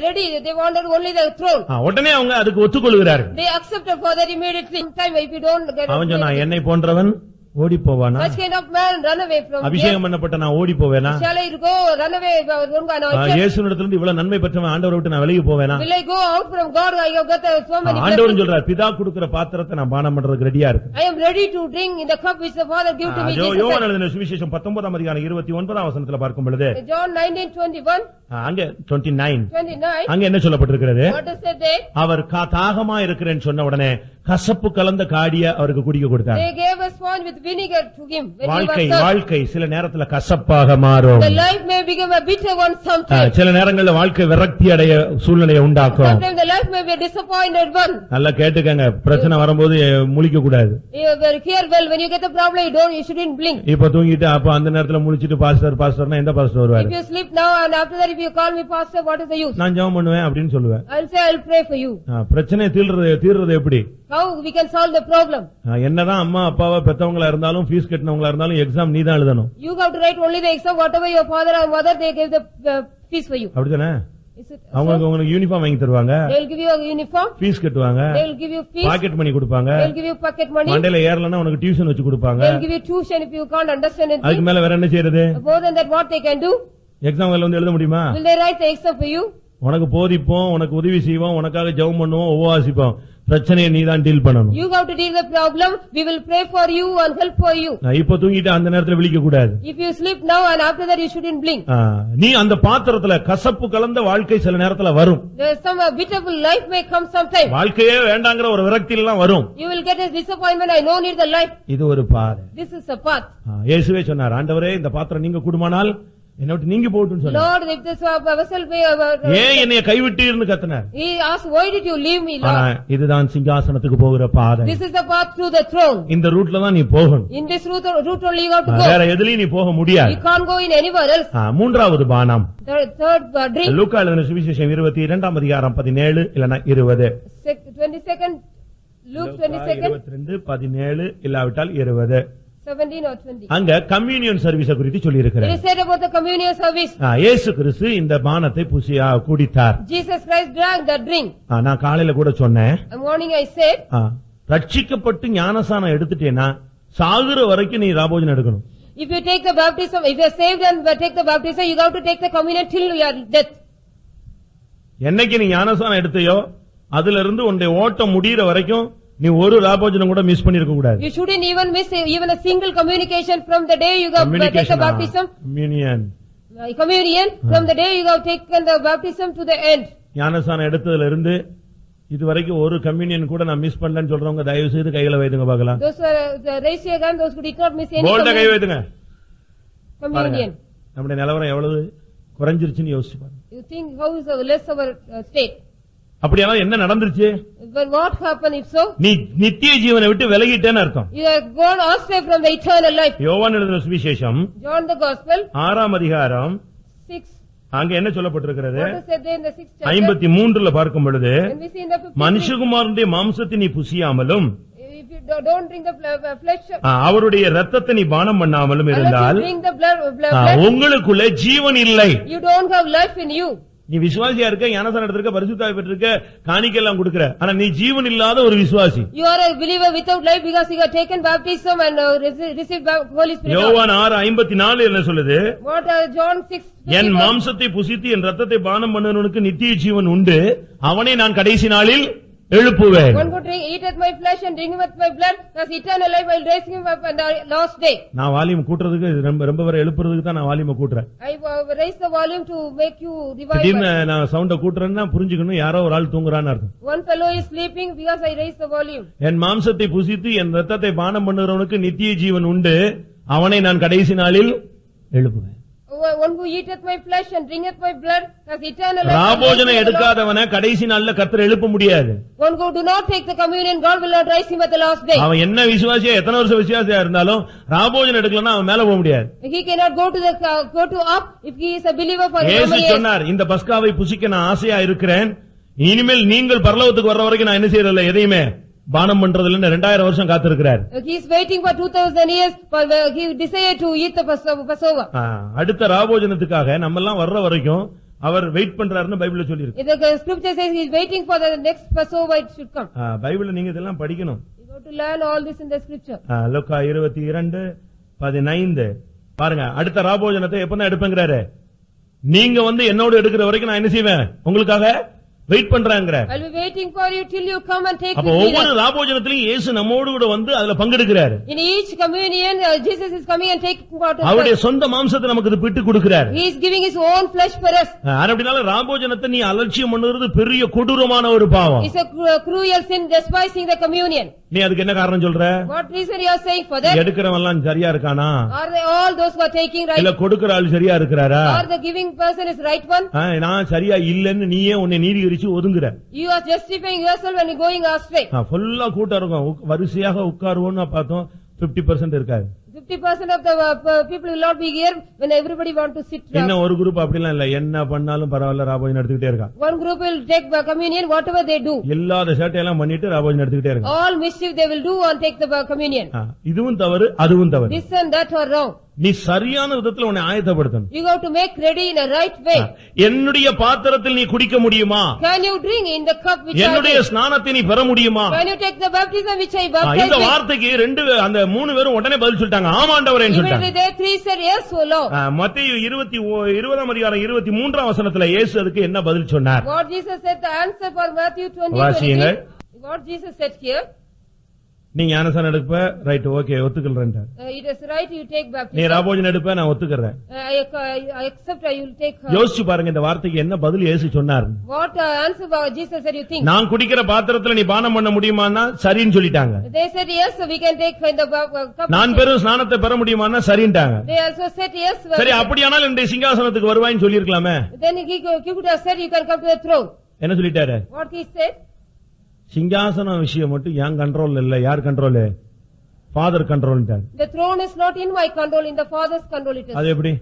ready. They wanted only the throne. உடனே அவங்க அதுக்கு ஒத்துக்கொள்கிறார்கள். They accepted for that immediately. Time if you don't get அவன் சொன்னான் என்னை போன்றவன் ஓடி போவானா? Such kind of man run away from here. அபிஷேகம் பண்ணப்பட்ட நான் ஓடி போவேனா? Shall I go run away? Don't go anointed. இயேசுவிடத்திலிருந்து இவ்வளவு நன்மை பெற்றவன் ஆண்டவரை விட்டு நான் விலகி போவேனா? Will I go out from God? I have got so many ஆண்டவர் blessings. சொல்றார், பிதா கொடுக்கிற பாத்திரத்தை நான் பானம் பண்றதுக்கு ரெடியா இருக்கு. I am ready to drink in the cup which the Father give to me. யோவான் எழுதின சுவிசேஷம் 19ஆம் அதிகாரம் 29ஆம் வசனத்துல பார்க்கும் பொழுது John 19:21. அங்க 29 29. அங்க என்ன சொல்லப்பட்டிருக்கிறது? What is it there? அவர் தாகமா இருக்கிறேன்னு சொன்ன உடனே கசப்பு கலந்த காடிய அவருக்கு குடிக்க கொடுத்தார். They gave a sponge with vinegar to him when he was thirsty. வாழ்க்கை சில நேரத்துல கசப்பாக மாறும். The life may become a bitter one sometimes. சில நேரங்கள்ல வாழ்க்கை விரக்தி அடைய சூழ்நிலையை உண்டாக்கும். Sometimes the life may be a disappointed one. நல்லா கேட்டுக்கங்க, பிரச்சனை வரும்போது முழிக்க கூடாது. You hear well, when you get the problem, you shouldn't blink. இப்ப தூங்கிட்டு அப்ப அந்த நேரத்துல முழிச்சிட்டு பாஸ்டர்னா எந்த பாஸ்டர் வருவாரு? If you sleep now and after that if you call me pastor, what is the use? நான் ஜெபம் பண்ணுவேன் அப்படின்னு சொல்லுவேன். I'll say I'll pray for you. பிரச்சனை தீர்றது எப்படி? How we can solve the problem? என்னதான் அம்மா அப்பாவா பெத்தவங்களா இருந்தாலும் ஃபீஸ் கட்டினவங்களா இருந்தாலும் எக்ஸாம் நீ தான் எழுதணும். You have to write only the exam, whatever your father or mother they give the fees for you. அப்படிதானே? Is it? உங்களுக்கு யூனிஃபார்ம் வாங்கி தருவாங்க, They'll give you a uniform, fees கட்டுவாங்க, they'll give you fees, pocket money கொடுப்பாங்க, they'll give you pocket money, மண்டையில ஏறலன்னா உனக்கு tuition வச்சு கொடுப்பாங்க. they'll give you tuition if you can't understand அதுக்கு anything. மேல வேற என்ன செய்யறது? More than that, what they can do? Exam வந்து எழுத முடியுமா? Will they write the exam for you? உனக்கு போதிப்போம், உனக்கு உதவி செய்வோம், உனக்காக ஜெபம் பண்ணுவோம், உபவாசிப்போம். பிரச்சனையை நீ தான் டீல் பண்ணணும். You have to deal the problem. We will pray for you and help for you. இப்ப தூங்கிட்டு அந்த நேரத்துல விழிக்க கூடாது. If you sleep now and after that you shouldn't blink. நீ அந்த பாத்திரத்துல கசப்பு கலந்த வாழ்க்கை சில நேரத்துல வரும். There is some bitter life may come sometime. வாழ்க்கையே வேண்டாங்கிற ஒரு விரக்தியில எல்லாம் வரும். You will get a disappointment. I don't need the life. இது ஒரு பாதை. This is a path. இயேசுவே சொன்னார், ஆண்டவரே இந்த பாத்திரம் நீங்க கூடுமானால் என்னை விட்டு நீங்க போட்டுன்னு சொன்னார். Lord, if this vessel be ஏன் என்னைய கைவிட்டீர்னு கத்தினார். He asked, why did you leave me, ஆனா Lord? இதுதான் சிங்காசனத்துக்கு போகிற பாதை. This is the path to the throne. இந்த ரூட்ல தான் நீ போகணும். In this route only you have to go. வேற எதுலயும் நீ போக முடியாது. You can't go in anywhere else. மூன்றாவது பானம் Third drink. லூக்கா எழுதின சுவிசேஷம் 22ஆம் அதிகாரம் 17 இல்லனா 20. 22nd. Luke 22nd. 22 17 இல்லாவிட்டால் 20. 17 or 20. அங்க கம்யூனியன் சர்வீஸ குறித்து சொல்லி It இருக்கிறார். is said about the communion service. இயேசு கிறிஸ்து இந்த பானத்தை குடித்தார். Jesus Christ drank the drink. நான் காலையில கூட சொன்னேன். Morning I said, ரட்சிக்கப்பட்டு ஞானசானம் எடுத்துட்டேனா சாகுற வரைக்கும் நீ ராபோஜனம் எடுக்கணும். if you take the baptism, if you are saved and take the baptism, you have to take the communion till your death. என்னைக்கு நீ ஞானசானம் எடுத்தையோ அதுல இருந்து உன்னுடைய ஓட்டம் முடியற வரைக்கும் நீ ஒரு ராபோஜனம் கூட மிஸ் பண்ணிருக்க கூடாது. You shouldn't even miss even a single communication from the day you have taken the baptism. Communion from the day you have taken the baptism to the end. ஞானசானம் எடுத்ததுல இருந்து இதுவரைக்கும் ஒரு கம்யூனியன் கூட நான் மிஸ் பண்ணலன்னு சொல்றவங்க தயவு செய்து கைகளை வைத்துங்க பார்க்கலாம். Those raise your hand, those who did not miss any போல்டா கை வைத்துங்க. communion. நம்முடைய நிலவரம் எவ்வளவு குறைஞ்சிருச்சுன்னு யோசிச்சு பாருங்க. You think how is less our state? அப்படியானா என்ன நடந்துருச்சு? But what happened if so? நீ நித்திய ஜீவனை விட்டு விலகிட்டேன்னு அர்த்தம். You have gone astray from the eternal life. யோவான் எழுதின சுவிசேஷம் John the Gospel 6ஆம் அதிகாரம் 6. அங்க என்ன சொல்லப்பட்டிருக்கிறது? What is said there in the 6th chapter? 53ல பார்க்கும் பொழுது And we see in the 53. மனுஷகுமாரனுடைய மாம்சத்தை நீ புசியாமலும் If you don't drink the flesh, அவருடைய இரத்தத்தை நீ பானம் பண்ணாமலும் unless இருந்தால் you drink the blood, உங்களுக்குள்ள ஜீவன் இல்லை. you don't have life in you. நீ விசுவாசியா இருக்க, ஞானசானம் எடுத்திருக்க, பரிசுத்தாவி பெற்றிருக்க, காணிக்கையெல்லாம் கொடுக்கிற, ஆனா நீ ஜீவன் இல்லாத ஒரு விசுவாசி. You are a believer without life because you have taken baptism and received Holy Spirit. யோவான் 6:54 என்ன சொல்லுது? What John 6. என் மாம்சத்தை புசித்து என் ரத்தத்தை பானம் பண்ணுவனுக்கு நித்திய ஜீவன் உண்டு, அவனை நான் கடைசி நாளில் எழுப்புவேன். One who eateth my flesh and drinketh my blood has eternal life. I will raise him up on the last day. நான் வால்யூம் கூட்டுறதுக்கு ரொம்ப வரை எழுப்புறதுக்கு தான் நான் volume கூட்டுறேன். I raise the volume to make you revive. திடீர்னு நான் சவுண்ட கூட்டுறேன்னா புரிஞ்சுக்கணும் யாரோ ஒரு ஆள் தூங்குறான்னு அர்த்தம். One fellow is sleeping because I raise the volume. என் மாம்சத்தை புசித்து என் ரத்தத்தை பானம் பண்ணுகிறவனுக்கு நித்திய ஜீவன் உண்டு, அவனை நான் கடைசி நாளில் எழுப்புவேன். One who eateth my flesh and drinketh my blood has eternal life. ராபோஜனம் எடுக்காதவனை கடைசி நாள்ல கர்த்தர் எழுப்ப முடியாது. One who do not take the communion, God will not raise him at the last day. அவன் என்ன விசுவாசியா எத்தனை வருஷம் விசுவாசியா இருந்தாலும் ராபோஜனம் எடுக்கலன்னா அவன் மேல போக முடியாது. He cannot go to up if he is a believer for இயேசு சொன்னார், இந்த பஸ்காவை புசிக்க நான் ஆசையா இருக்கிறேன், இனிமேல் நீங்கள் பரலோகத்துக்கு வர்ற வரைக்கும் நான் என்ன செய்யறதில்ல, எதையுமே பானம் பண்றதுல 2000 வருஷம் காத்திருக்கிறார். He is waiting for 2000 years for he desire to eat the Passover. அடுத்த ராபோஜனத்துக்காக நம்ம எல்லாம் வர்ற வரைக்கும் அவர் வெயிட் பண்றாருன்னு பைபிள்ல சொல்லி இருக்கு. The scripture says he is waiting for the next Passover it should come. பைபிள்ல நீங்க இதெல்லாம் படிக்கணும். You You have to learn all this in the scripture. லூக்கா 22:15 பாருங்க. அடுத்த ராபோஜனத்தை எப்பதான் எடுப்பேங்கிறாரு. நீங்க வந்து என்னோட எடுக்கிற வரைக்கும் நான் என்ன செய்வேன், உங்களுக்காக வெயிட் பண்றாங்க. I'll be waiting for you till you come and take அப்ப with me. ஒவ்வொரு ராபோஜனத்திலும் இயேசு நம்மோடு கூட வந்து அதுல பங்கெடுக்கிறாரு. In each communion, Jesus is coming and taking part of அவருடைய us. சொந்த மாம்சத்தை நமக்கு பிட்டு கொடுக்கிறார். He is giving his own flesh for us. அப்படினால ராபோஜனத்தை நீ அலட்சியம் பண்ணுறது பெரிய கொடூரமான ஒரு பாவம். It's a cruel sin, despising the communion. நீ அதுக்கு என்ன காரணம் சொல்ற? What reason you are saying for that? எடுக்கிறவன் எல்லாம் சரியா இருக்கானா? Are they all those who are taking right? இல்ல கொடுக்கிற ஆள் சரியா இருக்கிறாரா? Or the giving person is right one? நான் சரியா இல்லன்னு நீயே உன்னை நீதிகரிச்சு ஒதுங்குற. You are justifying yourself when you are going astray. ஃபுல்லா கூட்டம் இருக்கும், வரிசையாக உட்காருவோம்னு பார்த்தோம், 50% இருக்காது. 50% of the people will not be here when everybody want to sit down. இன்னும் ஒரு குரூப் அப்படிலாம் இல்ல, என்ன பண்ணாலும் பரவாயில்ல ராபோஜனம் எடுத்துக்கிட்டே இருக்கான். One group will take communion whatever they do. எல்லா சேட்டையெல்லாம் பண்ணிட்டு ராபோஜனம் எடுத்துக்கிட்டே இருக்கான். All mischief they will do and take the communion. இதுவும் தவறு, அதுவும் தவறு. This and that are wrong. நீ சரியான விதத்துல உன்னை ஆயத்தப்படுத்தணும். You have to make ready in a right way. என்னுடைய பாத்திரத்தில் நீ குடிக்க முடியுமா? Can you drink in the cup which I என்னுடைய take? ஸ்நானத்தை நீ பெற முடியுமா? Can you take the baptism which I baptize? இந்த வார்த்தைக்கு அந்த 3 பேரும் உடனே பதில் சொல்லிட்டாங்க, ஆமாண்டவரேன்னு Immediately சொல்லிட்டாங்க. they three said yes, O Lord. மத்தேயு 20:23 வசனத்துல இயேசு அதுக்கு என்ன பதில் சொன்னார்? What Jesus said, the answer for Matthew 20:23. வாசியுங்கள். What Jesus said here, நீ ஞானஸ்நானம் எடுப்ப, ரைட், ஓகே, ஒத்துக்கறேன். it is right you take நீ baptism. ராபோஜனம் எடுப்ப, நான் ஒத்துக்கறேன். I accept you will take. யோசிச்சு பாருங்க இந்த வார்த்தைக்கு என்ன பதில் இயேசு சொன்னார். What answer Jesus said you think? நான் குடிக்கிற பாத்திரத்துல நீ பானம் பண்ண முடியுமான்னா சரின்னு சொல்லிட்டாங்க. They said yes, we can take in the cup. நான் பெரும் ஸ்நானத்தை பெற முடியுமான்னா சரின்ட்டாங்க. They also said yes. சரி, அப்படியானால் இந்த சிங்காசனத்துக்கு வருவாயின்னு சொல்லிருக்கலாமே. Then he could have said you can come to the throne. என்ன சொல்லிட்டாரு? What he said? சிங்காசனம் விஷயம் மட்டும் என் கண்ட்ரோல் இல்ல, யார் control? Father control. The throne is not in my control, in the Father's control it is. அது எப்படி?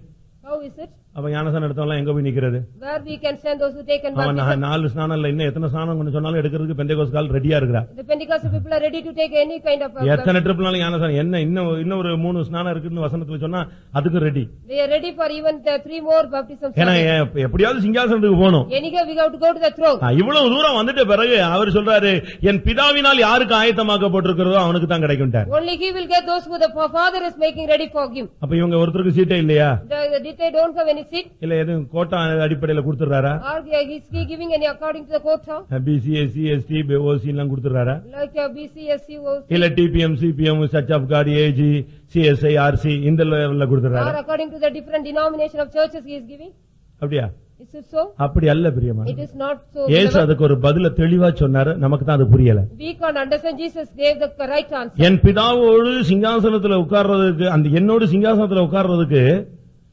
How is it? அப்ப ஞானஸ்நானம் எடுத்தவங்க எங்க போய் நிக்கிறது? Where we can send those who take and அவன் baptism. 4 ஸ்நானம் இல்ல, இன்னும் எத்தனை ஸ்நானம் கொண்டு சொன்னாலும் எடுக்கிறதுக்கு பெந்தேகோஸ்து கால் ரெடியா இருக்கிறா. The Pentecostal people are ready to take any kind of எத்தனை ட்ரிப்னாலும் ஞானஸ்நானம் என்ன, இன்னும் ஒரு 3 ஸ்நானம் இருக்குன்னு வசனத்துல சொன்னா அதுக்கு ready. They are ready for even the 3 more baptisms. ஏன்னா எப்படியாவது சிங்காசனத்துக்கு போகணும். Anyhow we have to go to the throne. இவ்வளவு தூரம் வந்துட்ட பிறகு அவர் சொல்றாரு, என் பிதாவினால் யாருக்கு ஆயத்தமாக்கப்பட்டிருக்கிறதோ அவனுக்கு தான் கிடைக்கும்ட்டார். Only he will get those who the Father is making ready for him. அப்ப இவங்க ஒருத்தருக்கு சீட்டே இல்லையா? They don't have any seat. இல்ல எதுவும் கோட்டா அடிப்படையில கொடுத்துறாரா? Or is he giving any according to the quota? BC, SC, ST, OC எல்லாம் கொடுத்துறாரா? Like BC, SC, OC. இல்ல TPM, CPM, church of God, AG, CSI, RC இந்த லெவல்ல கொடுத்துறாரா? Or according to the different denomination of churches he is giving? அப்படியா? Is it so? அப்படி அல்ல பிரியமா. It is not so. இயேசு அதுக்கு ஒரு பதில தெளிவா சொன்னாரு, நமக்கு தான் அது புரியல. We can't understand. Jesus gave the right answer. என் பிதாவோடு சிங்காசனத்துல உட்கார்றதுக்கு, அந்த என்னோடு சிங்காசனத்துல உட்கார்றதுக்கு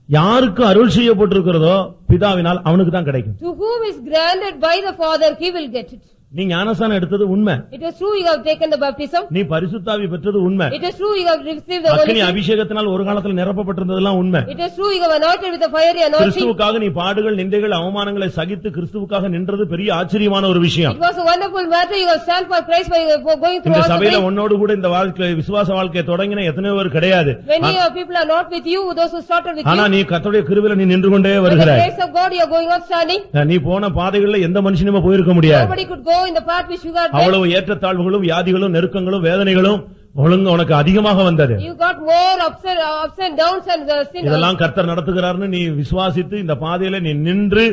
யாருக்கு அருள் செய்யப்பட்டிருக்கிறதோ பிதாவினால் அவனுக்கு தான் கிடைக்கும். To whom is granted by the Father, he will get it. நீ ஞானஸ்நானம் எடுத்தது உண்மை. It is true you have taken the baptism. நீ பரிசுத்தாவி பெற்றது உண்மை. It is true you have received the Holy அக்கினி Spirit. அபிஷேகத்தினால் ஒரு காலத்துல நிரப்பப்பட்டிருந்ததெல்லாம் உண்மை. It is true you have anointed with the fiery anointing. கிறிஸ்துவுக்காக நீ பாடுகள், நிந்தைகள், அவமானங்களை சகித்து கிறிஸ்துவுக்காக நின்றது பெரிய ஆச்சரியமான ஒரு விஷயம். It was a wonderful matter. You have stand for Christ by going through இந்த all the சபையில pain. உன்னோடு கூட இந்த வாழ்க்கை, விசுவாச வாழ்க்கையை தொடங்கின எத்தனையோ பேர் கிடையாது. Many people are not with you, those who started with ஆனா you. நீ கர்த்தருடைய கிருபையில நீ நின்று கொண்டே By the வருகிறாய். grace of God you are going on standing. நீ போன பாதைகள்ல எந்த மனுஷனுமே போயிருக்க முடியாது. Nobody could go in the path which you got. அவ்வளவு ஏற்றத்தாழ்வுகளும், வியாதிகளும், நெருக்கங்களும், வேதனைகளும் ஒழுங்கு உனக்கு அதிகமாக வந்தது. You got more ups and downs and sin. இதெல்லாம் கர்த்தர் நடத்துகிறார்னு நீ விசுவாசித்து இந்த பாதையில நீ நின்று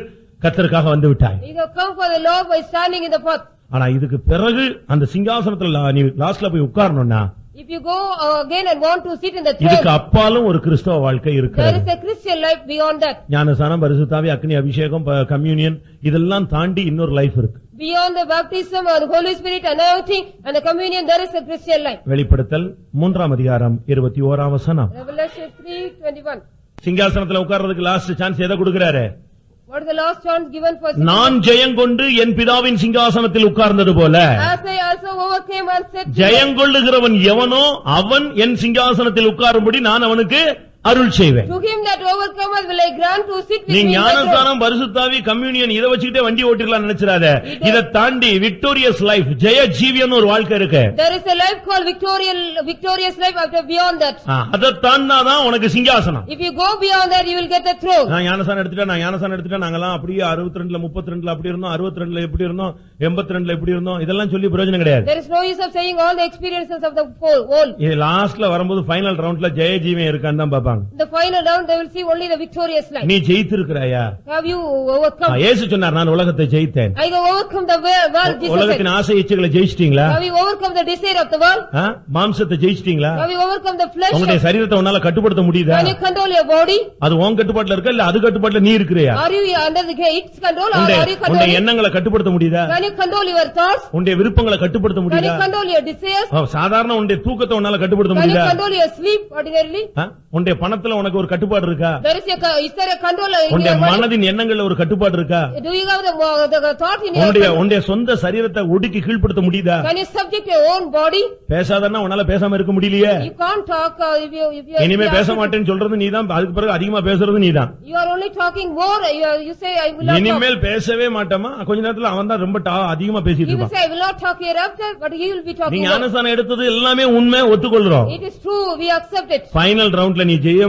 கர்த்தருக்காக வந்து விட்டாய். You have come for the Lord by standing in the path. ஆனா இதுக்கு பிறகு அந்த சிங்காசனத்துல நீ லாஸ்ட்ல போய் உட்காரணும்னா, If you go again and want to sit in the இதுக்கு throne, அப்பாலும் ஒரு கிறிஸ்தவ வாழ்க்கை there இருக்கிறது. is a Christian life beyond that. ஞானஸ்நானம், பரிசுத்தாவி, அக்னி அபிஷேகம், கம்யூனியன் இதெல்லாம் தாண்டி இன்னொரு லைஃப் இருக்கு. Beyond the baptism or the Holy Spirit anointing and the communion, there is a Christian life. வெளிப்படுத்தல் 3:21. Revelation 3:21. சிங்காசனத்துல உட்கார்றதுக்கு லாஸ்ட் சான்ஸ் எதை கொடுக்கிறாரு? What is the last chance given for? நான் ஜெயங்கொண்டு என் பிதாவின் சிங்காசனத்தில் உட்கார்ந்தது போல, As I also overcame and said, ஜெயங்கொள்ளுகிறவன் எவனோ அவன் என் சிங்காசனத்தில் உட்காரும்படி நான் அவனுக்கு அருள் செய்வேன். To him that overcometh will I grant to sit with நீ me in my throne. ஞானஸ்நானம் பரிசுத்தாவி கம்யூனியன் இத வச்சுக்கிட்டே வண்டி ஓட்டிடலாம் நினைச்சிராத. இத தாண்டி விக்டோரியஸ் லைஃப் ஜெய ஜீவியம்னு ஒரு வாழ்க்கை இருக்கு. There is a life called victorious life after beyond that. அத தாண்டாதான் உனக்கு சிங்காசனம். If you go beyond that, you will get the throne. நான் ஞானஸ்நானம் எடுத்துட்டேன் நாங்கெல்லாம் அப்படியே 62ல 32ல அப்படி இருந்தோம், 62ல எப்படி இருந்தோம், 82ல எப்படி இருந்தோம், இதெல்லாம் சொல்லி பிரயோஜனம் கிடையாது. There is no use of saying all the experiences of the whole. இது லாஸ்ட்ல வரும்போது ஃபைனல் ரவுண்ட்ல ஜெய ஜீவியம் இருக்கான்னு தான் பாப்பாங்க. The final round they will see only the victorious life. நீ ஜெயித்திருக்கிறாயா? Have you overcome? இயேசு சொன்னார் நான் உலகத்தை ஜெயித்தேன். I have overcome the world. Jesus said. உலகத்தின் ஆசை இச்சைகளை ஜெயிச்சிட்டீங்களா? Have you overcome the desire of the world? மாம்சத்தை ஜெயிச்சிட்டீங்களா? Have you overcome the flesh? உங்களுடைய சரீரத்தை உன்னால கட்டுப்படுத்த முடியுதா? Can you control your body? அது உன் கட்டுப்பாட்டுல இருக்கா இல்ல அது கட்டுப்பாட்டுல நீ இருக்கிறியா? Are you under its control or are you உன்னுடைய controlling? எண்ணங்களை கட்டுப்படுத்த முடியுதா? Can you control your thoughts? உன்னுடைய விருப்பங்களை கட்டுப்படுத்த Can you முடியுதா? control your desires? சாதாரண உன்னுடைய தூக்கத்தை உன்னால கட்டுப்படுத்த Can you முடியுதா? control your sleep ordinarily? உன்னுடைய பணத்துல உனக்கு ஒரு கட்டுப்பாடு இருக்கா? Is there a control in உன்னுடைய your mind? மனதின் எண்ணங்கள்ல ஒரு கட்டுப்பாடு இருக்கா? Do you have the thought in your mind? உன்னுடைய சொந்த சரீரத்தை ஒடுக்கி கீழ்ப்படுத்த முடியுதா? Can you subject your own body? பேசாதன்னா உன்னால பேசாம இருக்க முடியலையே. You can't talk if you இனிமே பேச மாட்டேன்னு சொல்றது நீதான், அதுக்கு பிறகு அதிகமா பேசுறது நீதான். You are only talking more. You say I will not talk. இனிமேல் பேசவே மாட்டோமா? கொஞ்ச நேரத்துல அவன் தான் ரொம்ப அதிகமா பேசிட்டு He will இருப்பான். say I will not talk hereafter, but he will be talking நீங்க more. ஞானஸ்நானம் எடுத்தது எல்லாமே உண்மை, ஒத்துக்கொள்றோம். It is true, we accept it. Final ரவுண்ட்ல நீ ஜெய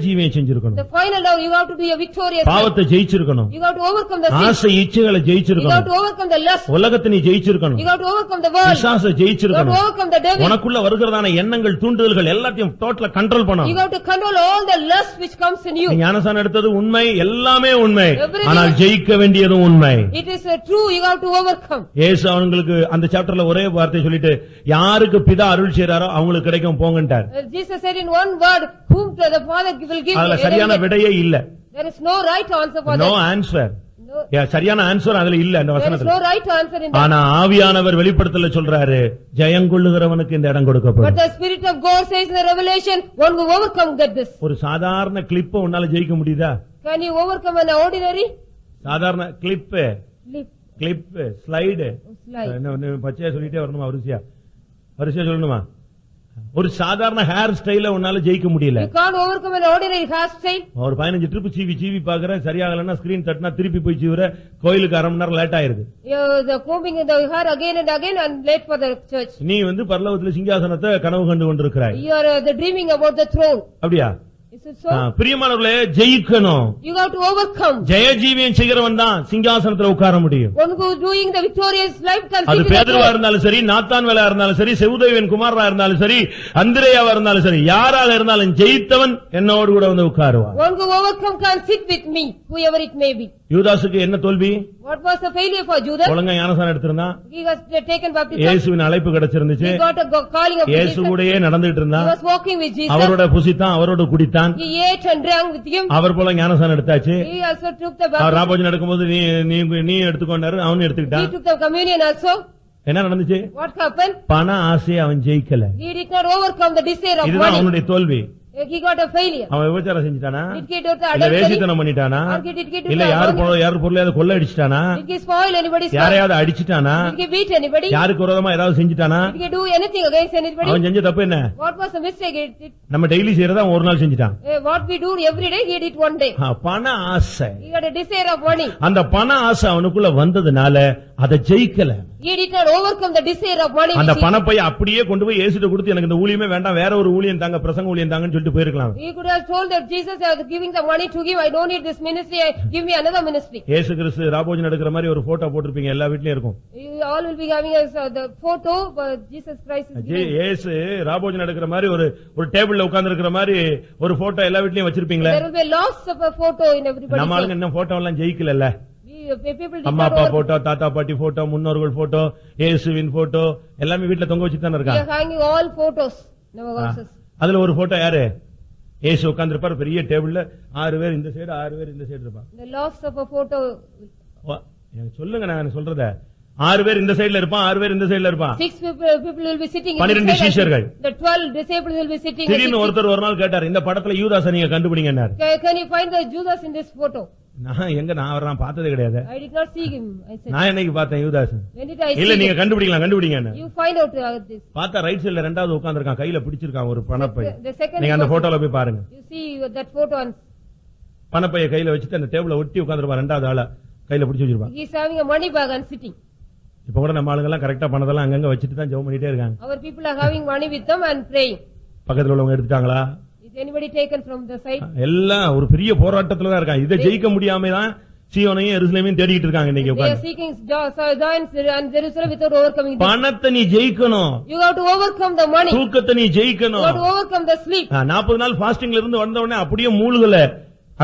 ஜீவியம் செஞ்சிருக்கணும். The final round you have to be a victorious. பாவத்தை ஜெயிச்சிருக்கணும். You have to overcome the sin. ஆசை இச்சைகளை You ஜெயிச்சிருக்கணும். have to overcome the lust. உலகத்தை நீ ஜெயிச்சிருக்கணும். You have to overcome the world. பிசாசை You have to ஜெயிச்சிருக்கணும். overcome the devil. உனக்குள்ள வருகிறதான எண்ணங்கள் தூண்டுதல்கள் எல்லாத்தையும் டோட்டலா கண்ட்ரோல் You பண்ணணும். have to control all the lust which comes in you. நீ ஞானஸ்நானம் எடுத்தது உண்மை, எல்லாமே உண்மை. Everything ஆனால் is- ஜெயிக்க வேண்டியதும் உண்மை. It is true, you have to overcome. இயேசு அவங்களுக்கு அந்த சாப்டர்ல ஒரே வார்த்தை சொல்லிட்டு யாருக்கு பிதா அருள் செய்றாரோ அவங்களுக்கு கிடைக்கும் போங்கன்றார். Jesus said in one word, whom the Father will give. அதுல சரியான விடையே இல்ல. There is no right answer for no that. Answer. No, சரியான ஆன்சர் அதுல இல்ல அந்த there is வசனத்துல. no right answer in that. ஆனா ஆவியானவர் வெளிப்படுத்தல சொல்றாரு ஜெயங்கொள்ளுகிறவனுக்கு இந்த இடம் But கொடுக்கப்படும். the Spirit of God says in the Revelation, one who overcome get this. ஒரு சாதாரண கிளிப் உன்னால ஜெயிக்க முடியுதா? Can you overcome an ordinary சாதாரண கிளிப் leap? Slide Slide. பச்சையா சொல்லிட்டே வரணுமா? வரிசையா சொல்லணுமா? ஒரு சாதாரண ஹேர் ஸ்டைல உன்னால ஜெயிக்க முடியல. You can't overcome an ordinary hairstyle. ஒரு 15 ட்ரிப் சீவி பாக்குறேன், சரியாகலன்னா ஸ்கிரீன் தட்டினா திருப்பி போய் சீவுற, கோயிலுக்கு 1/2 மணி நேரம் லேட் ஆயிருது. The combing the hair again and again and late for the church. நீ பரலோகத்துல சிங்காசனத்தை கனவு கண்டு கொண்டிருக்கிறாய். You are dreaming about the throne. அப்படியா? Is it so? பிரியமானவர்களே, ஜெயிக்கணும். You have to overcome. ஜெய ஜீவியம் செய்கிறவன் தான் சிங்காசனத்துல உட்கார முடியும். One who is doing the victorious life can அது sit in the பேதுருவா throne. இருந்தாலும் சரி, நாத்தான்வேலா இருந்தாலும் சரி, செவுதேவின் குமாரா இருந்தாலும் சரி, அந்திரேயாவா இருந்தாலும் சரி, யாராக இருந்தாலும் ஜெயித்தவன் என்னோடு கூட உட்காருவான். One who overcome can sit with me, whoever it may be. யூதாசுக்கு என்ன தோல்வி? What was the failure for Judas? ஒழுங்கா ஞானஸ்நானம் எடுத்திருந்தான். He was taken baptism. இயேசுவின் அழைப்பு கிடைச்சிருந்துச்சு. He got a calling of இயேசு Jesus. கூடயே நடந்துட்டு He இருந்தான். was walking with Jesus. அவரோட புசித்தான், அவரோட குடித்தான். He ate and drank with him. அவர் போல ஞானஸ்நானம் எடுத்தாச்சு. He also took the our baptism. ராபோஜன் எடுக்கும்போது நீ எடுத்துக்கொண்டாரு, அவனும் He எடுத்துக்கிட்டான். took the communion also. என்ன நடந்துச்சு? What happened? பண ஆசையை அவன் ஜெயிக்கல. He did not overcome the desire of இதுதான் money. அவனுடைய தோல்வி. He got a failure. அவன் விபச்சாரம் செஞ்சுட்டானா? Did he do the இல்ல adultery? வேசித்தனம் பண்ணிட்டானா? Or did he do இல்ல the யாரு adultery? பொருளையாவது கொள்ள அடிச்சிட்டானா? Did he spoil anybody's life? யாரையாவது அடிச்சிட்டானா? Did he beat anybody? யாருக்கு விரோதமா ஏதாவது செஞ்சுட்டானா? Did he do anything against anybody? அவன் செஞ்ச தப்பு என்ன? What was the mistake? நம்ம டெய்லி செய்யறத அவன் ஒரு நாள் செஞ்சுட்டான். What we do every day, he did one day. பண ஆசை. He had a desire of money. அந்த பண ஆசை அவனுக்குள்ள வந்ததுனால அதை ஜெயிக்கல. He did not overcome the desire of money. அந்த which he- பணப்பை அப்படியே கொண்டு போய் இயேசுட்ட கொடுத்து எனக்கு இந்த ஊழியமே வேண்டாம், வேற ஒரு ஊழியம் தாங்க, பிரசங்க ஊழியம் தாங்கன்னு சொல்லிட்டு போயிருக்கலாம். He could have told that Jesus is giving the money to him. I don't need this ministry. Give me another ministry. இயேசு கிறிஸ்து ராபோஜன் எடுக்கிற மாதிரி ஒரு போட்டோ போட்டிருப்பீங்க, எல்லா வீட்லயும் இருக்கும். You all will be having the photo, but Jesus Christ is giving. இயேசு ராபோஜன் எடுக்கிற மாதிரி ஒரு டேபிள்ல உட்கார்ந்து இருக்கிற மாதிரி ஒரு போட்டோ எல்லா வீட்லயும் வச்சிருப்பீங்களே. There will be lots of a photo in everybody's நம்ம ஆளுங்க house. இன்னும் போட்டோ எல்லாம் ஜெயிக்கல. People did அம்மா not அப்பா overcome. போட்டோ, தாத்தா பாட்டி போட்டோ, முன்னோர்கள் போட்டோ, இயேசுவின் போட்டோ எல்லாமே வீட்ல தொங்க வச்சுட்டு தானே We இருக்காங்க. are hanging all photos in our houses. அதுல ஒரு போட்டோ யாரு? இயேசு உட்கார்ந்திருப்பார் பெரிய டேபிள்ல, 6 பேர் இந்த சைடு, 6 பேர் இந்த சைடு இருப்பாங்க. The loss of a photo. எனக்கு சொல்லுங்க, நான் சொல்றத. 6 பேர் இந்த சைடுல இருப்பான், 6 பேர் இந்த சைடுல இருப்பான். 6 people will be sitting in 12 this side. சீஷர்கள். The 12 disciples will be sitting. திடீர்னு ஒருத்தர் ஒரு நாள் கேட்டார், இந்த படத்துல யூதாச நீங்க கண்டுபிடிங்கன்னாரு. Can you find the Judas in this photo? நான் அவரை பார்த்ததே கிடையாது. I did not see him. I said, நான் என்னைக்கு பார்த்தேன் யுவதாஸ்? when did I see இல்ல him? நீங்க கண்டுபிடிங்க. You find out this. பார்த்தா ரைட் சைடுல ரெண்டாவது உட்கார்ந்திருக்கான், கையில பிடிச்சிருக்கான் ஒரு பணப்பை. The second நீங்க அந்த photo. போட்டோல போய் பாருங்க. You see that photo on. பணப்பைய கையில வச்சுட்டு அந்த டேபிள ஒட்டி உட்கார்ந்திருப்பான், ரெண்டாவது ஆள கையில பிடிச்சு வச்சிருப்பான். He is having a money bag and sitting. இப்ப கூட நம்ம ஆளுங்க எல்லாம் கரெக்டா பணத்தெல்லாம் அங்கங்க வச்சிட்டு தான் ஜெபம் பண்ணிட்டே இருக்காங்க. Our people are having money with them and praying. பக்கத்துல உள்ளவங்க எடுத்துட்டாங்களா? Is anybody taken from the side? எல்லாம் ஒரு பெரிய போராட்டத்துல தான் இருக்காங்க. இதை ஜெயிக்க முடியாம தான் சீயோனையும் எருசலேமையும் தேடிட்டு இருக்காங்க இன்னைக்கு They are உட்கார்ந்து. seeking Zion and Jerusalem without overcoming this. பணத்தை நீ ஜெயிக்கணும், You have to overcome the money. தூக்கத்தை நீ You have ஜெயிக்கணும். to overcome the sleep. 40 நாள் பாஸ்டிங்ல இருந்து வந்த உடனே அப்படியே மூழ்கல,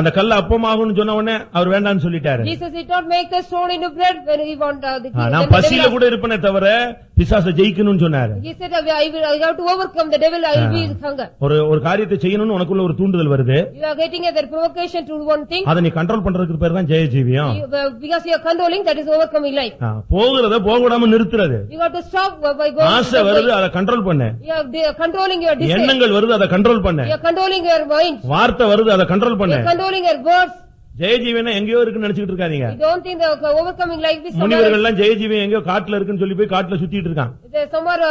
அந்த கல்ல அப்பமாகும்னு சொன்ன உடனே அவர் வேண்டாம்னு சொல்லிட்டாரு. Jesus did not make the stone into bread when he want the நான் பசியில கூட இருப்பேனே தவிர பிசாசை ஜெயிக்கணும்னு சொன்னாரு. He said, I have to overcome the devil, I will be hunger. ஒரு காரியத்தை செய்யணும்னு உனக்குள்ள ஒரு தூண்டுதல் வருது, You are getting a provocation to one thing. அதை நீ கண்ட்ரோல் பண்றதுக்கு பேர் தான் ஜெய ஜீவியம். Because you are controlling, that is overcoming life. போகிறத போக விடாம நிறுத்துறது. You have to stop by going. ஆசை வருது, அதை கண்ட்ரோல் பண்ணு. You are controlling your desire. எண்ணங்கள் வருது, அதை கண்ட்ரோல் பண்ணு. You are controlling your mind. வார்த்தை வருது, அதை கண்ட்ரோல் You பண்ணு. are controlling your words. ஜெயஜீவன் எங்கேயோ இருக்குன்னு நினைச்சிட்டு இருக்காதீங்க. You don't think the overcoming life is somewhere. முனிவர்கள் எல்லாம் ஜெயஜீவன் எங்கேயோ காட்டுல இருக்குன்னு சொல்லி போய் காட்டுல சுத்திட்டு இருக்கான். Somewhere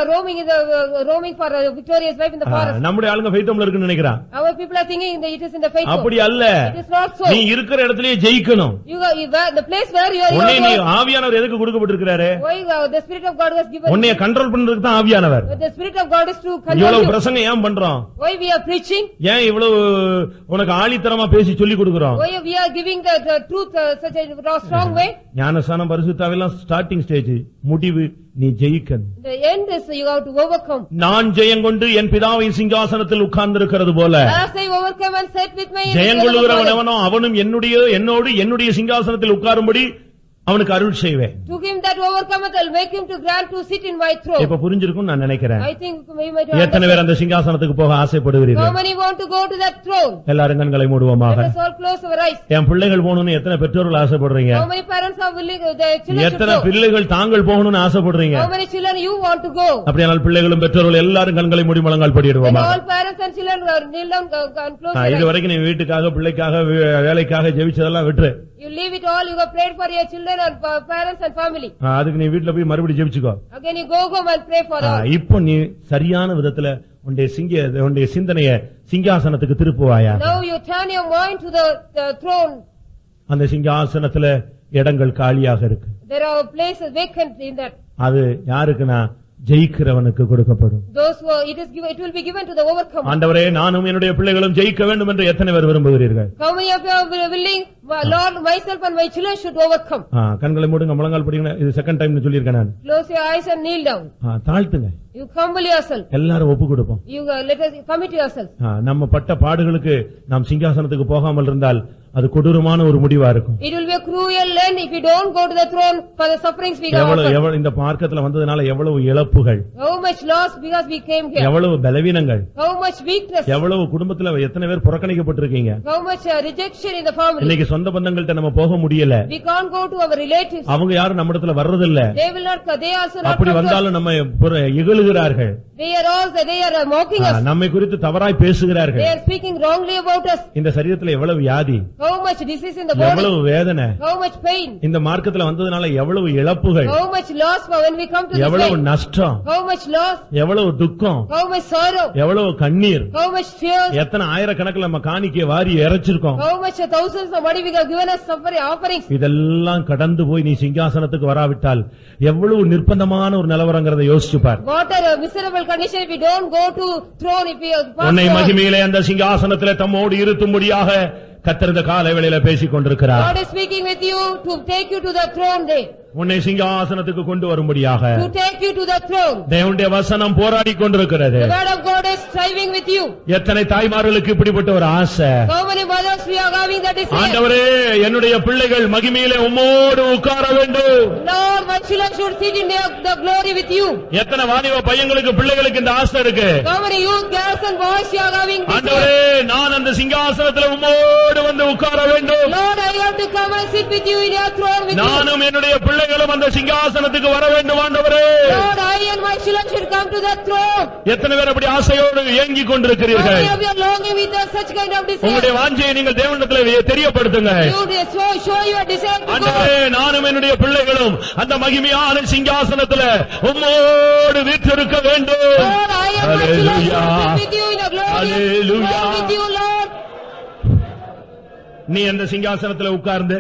roaming for a victorious life in the forest. நம்முடைய ஆளுங்க ஃபெய்த்தம்ல இருக்குன்னு நினைக்கிறான். Our people are thinking that it is in the faith. அப்படி அல்ல. It is not so. நீ இருக்கிற இடத்திலேயே ஜெயிக்கணும். The place where you are. உன்னை நீ ஆவியானவர் எதுக்கு கொடுக்கப்பட்டிருக்கிறாரு? Why the spirit of God was given? உன்னை கண்ட்ரோல் பண்றதுக்கு தான் ஆவியானவர். The spirit of God is to control இவ்வளவு you. பிரசங்கம் ஏன் பண்றோம்? Why we are preaching? ஏன் இவ்வளவு உனக்கு ஆழித்தரமா பேசி சொல்லி கொடுக்கிறோம்? Why we are giving the truth such a strong way? ஞானஸ்நானம் பரிசுத்தாவெல்லாம் ஸ்டார்டிங் ஸ்டேஜ், முடிவு நீ ஜெயிக்கணும். The end is you have to overcome. நான் ஜெயங்கொண்டு என் பிதாவின் சிங்காசனத்தில் உட்கார்ந்திருக்கிறது போல As I overcome and set with my ஜெயங்கொள்ளுகிறவன் எவனோ அவனும் என்னுடைய சிங்காசனத்தில் உட்காரும்படி அவனுக்கு அருள் செய்வேன். To him that overcometh, I'll make him to grant to sit in my throne. இப்ப புரிஞ்சிருக்கும் நான் நினைக்கிறேன். I think we might எத்தனை பேர் அந்த சிங்காசனத்துக்கு போக ஆசைப்படுகிறீர்கள்? How many want to go to that throne? எல்லாரும் கண்களை மூடுவோமாக. Let us all close our eyes. என் பிள்ளைகள் போகணும்னு எத்தனை பெற்றோர்கள் ஆசைப்படுறீங்க? How many parents are willing their children எத்தனை to go? பிள்ளைகள் தாங்கள் போகணும்னு ஆசைப்படுறீங்க? How many children you want to go? அப்படியானால் பிள்ளைகளும் பெற்றோர்கள் எல்லாரும் கண்களை மூடி முழங்கால் When படிடுவோமா? all parents and children kneel down and close their இது eyes. வரைக்கும் நீ வீட்டுக்காக பிள்ளைக்காக வேலைக்காக ஜெபிச்சதெல்லாம் விட்டுரு. You leave it all, you have prayed for your children and parents and family. அதுக்கு நீ வீட்டுல போய் மறுபடியும் ஜெபிச்சுக்கோ. Again you go home and pray for all. இப்போ நீ சரியான விதத்துல உன்னுடைய சிந்தனைய சிங்காசனத்துக்கு திருப்புவாயா? Now you turn your mind to the throne. அந்த சிங்காசனத்துல இடங்கள் காலியாக இருக்கு. There are places vacant in that. அது யாருக்குன்னா ஜெயிக்கிறவனுக்கு கொடுக்கப்படும். Those who it will be given to the overcomer. ஆண்டவரே, நானும் என்னுடைய பிள்ளைகளும் ஜெயிக்க வேண்டும் என்று எத்தனை பேர் விரும்புகிறீர்கள்? How many of you are willing, Lord, myself and my children should overcome? கண்களை மூடுங்க, முழங்கால் படிங்க. இது செகண்ட் டைம்னு சொல்லியிருக்கேன் நான். Close your eyes and kneel down. தாழ்த்துங்க. You humble yourself. எல்லாரும் ஒப்பு கொடுப்போம். You let us commit yourself. நம்ம பட்ட பாடுகளுக்கு நாம் சிங்காசனத்துக்கு போகாமல் இருந்தால் அது கொடூரமான ஒரு முடிவா இருக்கும். It will be a cruel end if you don't go to the throne for the sufferings we have. எவ்வளவு இந்த மார்க்கத்துல வந்ததனால எவ்வளவு இழப்புகள், How much loss because we came here. எவ்வளவு பலவீனங்கள், How much weakness. எவ்வளவு குடும்பத்துல எத்தனை பேர் புறக்கணிக்கப்பட்டிருக்கீங்க. How much rejection in the family. இன்னைக்கு சொந்த பந்தங்கள்ட்ட நம்ம போக முடியல. We can't go to our relatives. அவங்க யாரும் நம்ம இடத்துல வர்றதில்ல. They will not, they also not அப்படி come to us. வந்தாலும் நம்ம இகழுகிறார்கள். They are mocking us. நம்மை குறித்து தவறாய் பேசுகிறார்கள். They are speaking wrongly about us. இந்த சரீரத்துல எவ்வளவு வியாதி, How much disease in the body. எவ்வளவு வேதனை, How much pain. இந்த மார்க்கத்துல வந்ததனால எவ்வளவு இழப்புகள், How much loss when we come to this எவ்வளவு way. நஷ்டம், How much loss. எவ்வளவு துக்கம், How much sorrow. எவ்வளவு கண்ணீர், How much tears. எத்தனை ஆயிரக்கணக்கில் நம்ம காணிக்கை வாரி இறைச்சிருக்கோம். How much thousands of money we have given us suffering offerings. இதெல்லாம் கடந்து போய் நீ சிங்காசனத்துக்கு வராவிட்டால் எவ்வளவு நிர்பந்தமான ஒரு நிலவரங்கிறதை யோசிச்சு பார். What a miserable condition if we don't go to throne, if we உன்னை மகிமையிலே அந்த சிங்காசனத்திலே தம்மோடு இருத்தும்படியாக கர்த்தர் இந்த காலை வேளையில பேசிக் கொண்டிருக்கிறார். God is speaking with you to take you to the throne day. உன்னை சிங்காசனத்துக்கு கொண்டு வரும்படியாக To take you to the throne. தேவனுடைய வசனம் போராடி கொண்டிருக்கிறது. The word of God is striving with you. எத்தனை தாய்மார்களுக்கு இப்படிப்பட்ட ஒரு ஆசை. How many mothers we are having that desire. ஆண்டவரே, என்னுடைய பிள்ளைகள் மகிமையிலே உம்மோடு உட்கார வேண்டும். Lord, my children should sit in the glory with you. எத்தனை வாலிப பையங்களுக்கு பிள்ளைகளுக்கு இந்த ஆசை இருக்கு. How many youth girls and boys you are having this ஆண்டவரே, desire. நான் அந்த சிங்காசனத்தில் உம்மோடு வந்து உட்கார வேண்டும். Lord, I want to come and sit with you in your throne with you. நானும் என்னுடைய பிள்ளைகளும் அந்த சிங்காசனத்துக்கு வர வேண்டும். ஆண்டவரே, Lord, I and my children should come to the throne. எத்தனை பேர் அப்படி ஆசையோடு ஏங்கிக் How கொண்டிருக்கிறீர்கள்? many of you are longing with such kind of desire? உங்களுடைய வாஞ்சையை நீங்கள் தேவனிடத்தில் தெரியப்படுத்துங்க. You show your desire to God. ஆண்டவரே, நானும் என்னுடைய பிள்ளைகளும் அந்த மகிமையான சிங்காசனத்துல உம்மோடு வீற்றிருக்க வேண்டும். Lord, I am my children Hallelujah. should be with you in a glory. Hallelujah. Lord, with you, Lord. நீ அந்த சிங்காசனத்துல உட்கார்ந்து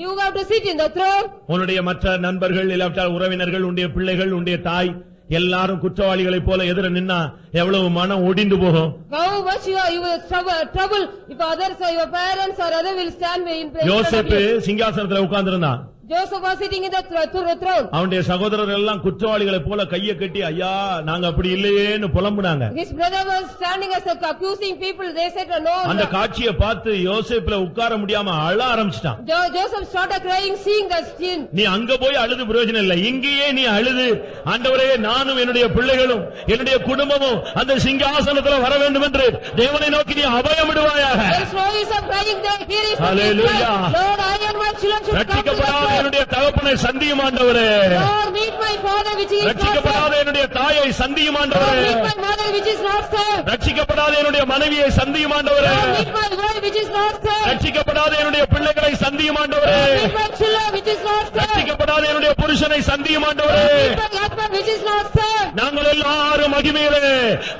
You have to sit in the throne. உன்னுடைய மற்ற நண்பர்கள் இல்லாவிட்டால் உறவினர்கள், உன்னுடைய பிள்ளைகள், உன்னுடைய தாய் எல்லாரும் குற்றவாளிகளைப் போல எதிர நின்னா எவ்வளவு மனம் ஒடிந்து போகும். How much you will trouble if others or your parents or other will stand in front of யோசேப்பு you. சிங்காசனத்துல உட்கார்ந்திருந்தான். Joseph was sitting in the throne. அவனுடைய சகோதரர்கள் எல்லாம் குற்றவாளிகளைப் போல கையை கட்டி ஐயா நாங்க அப்படி இல்லையேன்னு புலம்புனாங்க. His brother was standing as accusing people. They said no. அந்த காட்சியை பார்த்து யோசேப்புல உட்கார முடியாம அழ ஆரம்பிச்சிட்டான். Joseph started crying, seeing the scene. நீ அங்க போய் அழுது பிரயோஜனம் இல்லை, இங்கேயே நீ அழுது ஆண்டவரே நானும் என்னுடைய பிள்ளைகளும் என்னுடைய குடும்பமும் அந்த சிங்காசனத்துல வர வேண்டும் என்று தேவனை நோக்கி நீ அபயமிடுவாயாக. There's no use of crying there. Here is the Hallelujah. Lord, I am my children should come to the ரட்சிக்கப்படாத throne. என்னுடைய தகப்பனை சந்தியும் ஆண்டவரே. Lord, meet my father which is not ரட்சிக்கப்படாத saved. என்னுடைய தாயை சந்தியும் Lord, ஆண்டவரே. meet my mother which is not saved. ரட்சிக்கப்படாத என்னுடைய மனைவியை சந்தியும் ஆண்டவரே. Lord, meet my wife which is not saved. ரட்சிக்கப்படாத என்னுடைய பிள்ளைகளை சந்தியும் ஆண்டவரே. Lord, meet my children which is not saved. ரட்சிக்கப்படாத என்னுடைய புருஷனை சந்தியும் ஆண்டவரே. Meet my husband which is not saved. நாங்கள் எல்லாரும் மகிமையிலே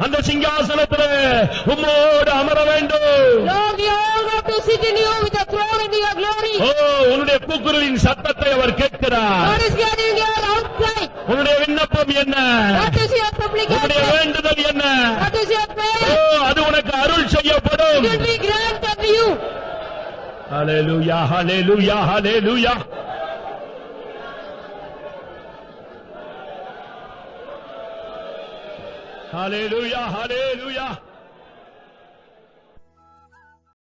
அந்த சிங்காசனத்திலே உம்மோடு அமர வேண்டும். Lord, we all have to sit in you with the throne in your glory. ஓ உன்னுடைய கூக்குரலின் சத்தத்தை அவர் கேட்கிறார். God is hearing your outcry. உன்னுடைய விண்ணப்பம் என்ன? What is your உன்னுடைய supplication? வேண்டுதல் என்ன? What is your O prayer? அது உனக்கு அருள் செய்யப்படும். It will be granted to you. Hallelujah, hallelujah, hallelujah. Hallelujah, hallelujah.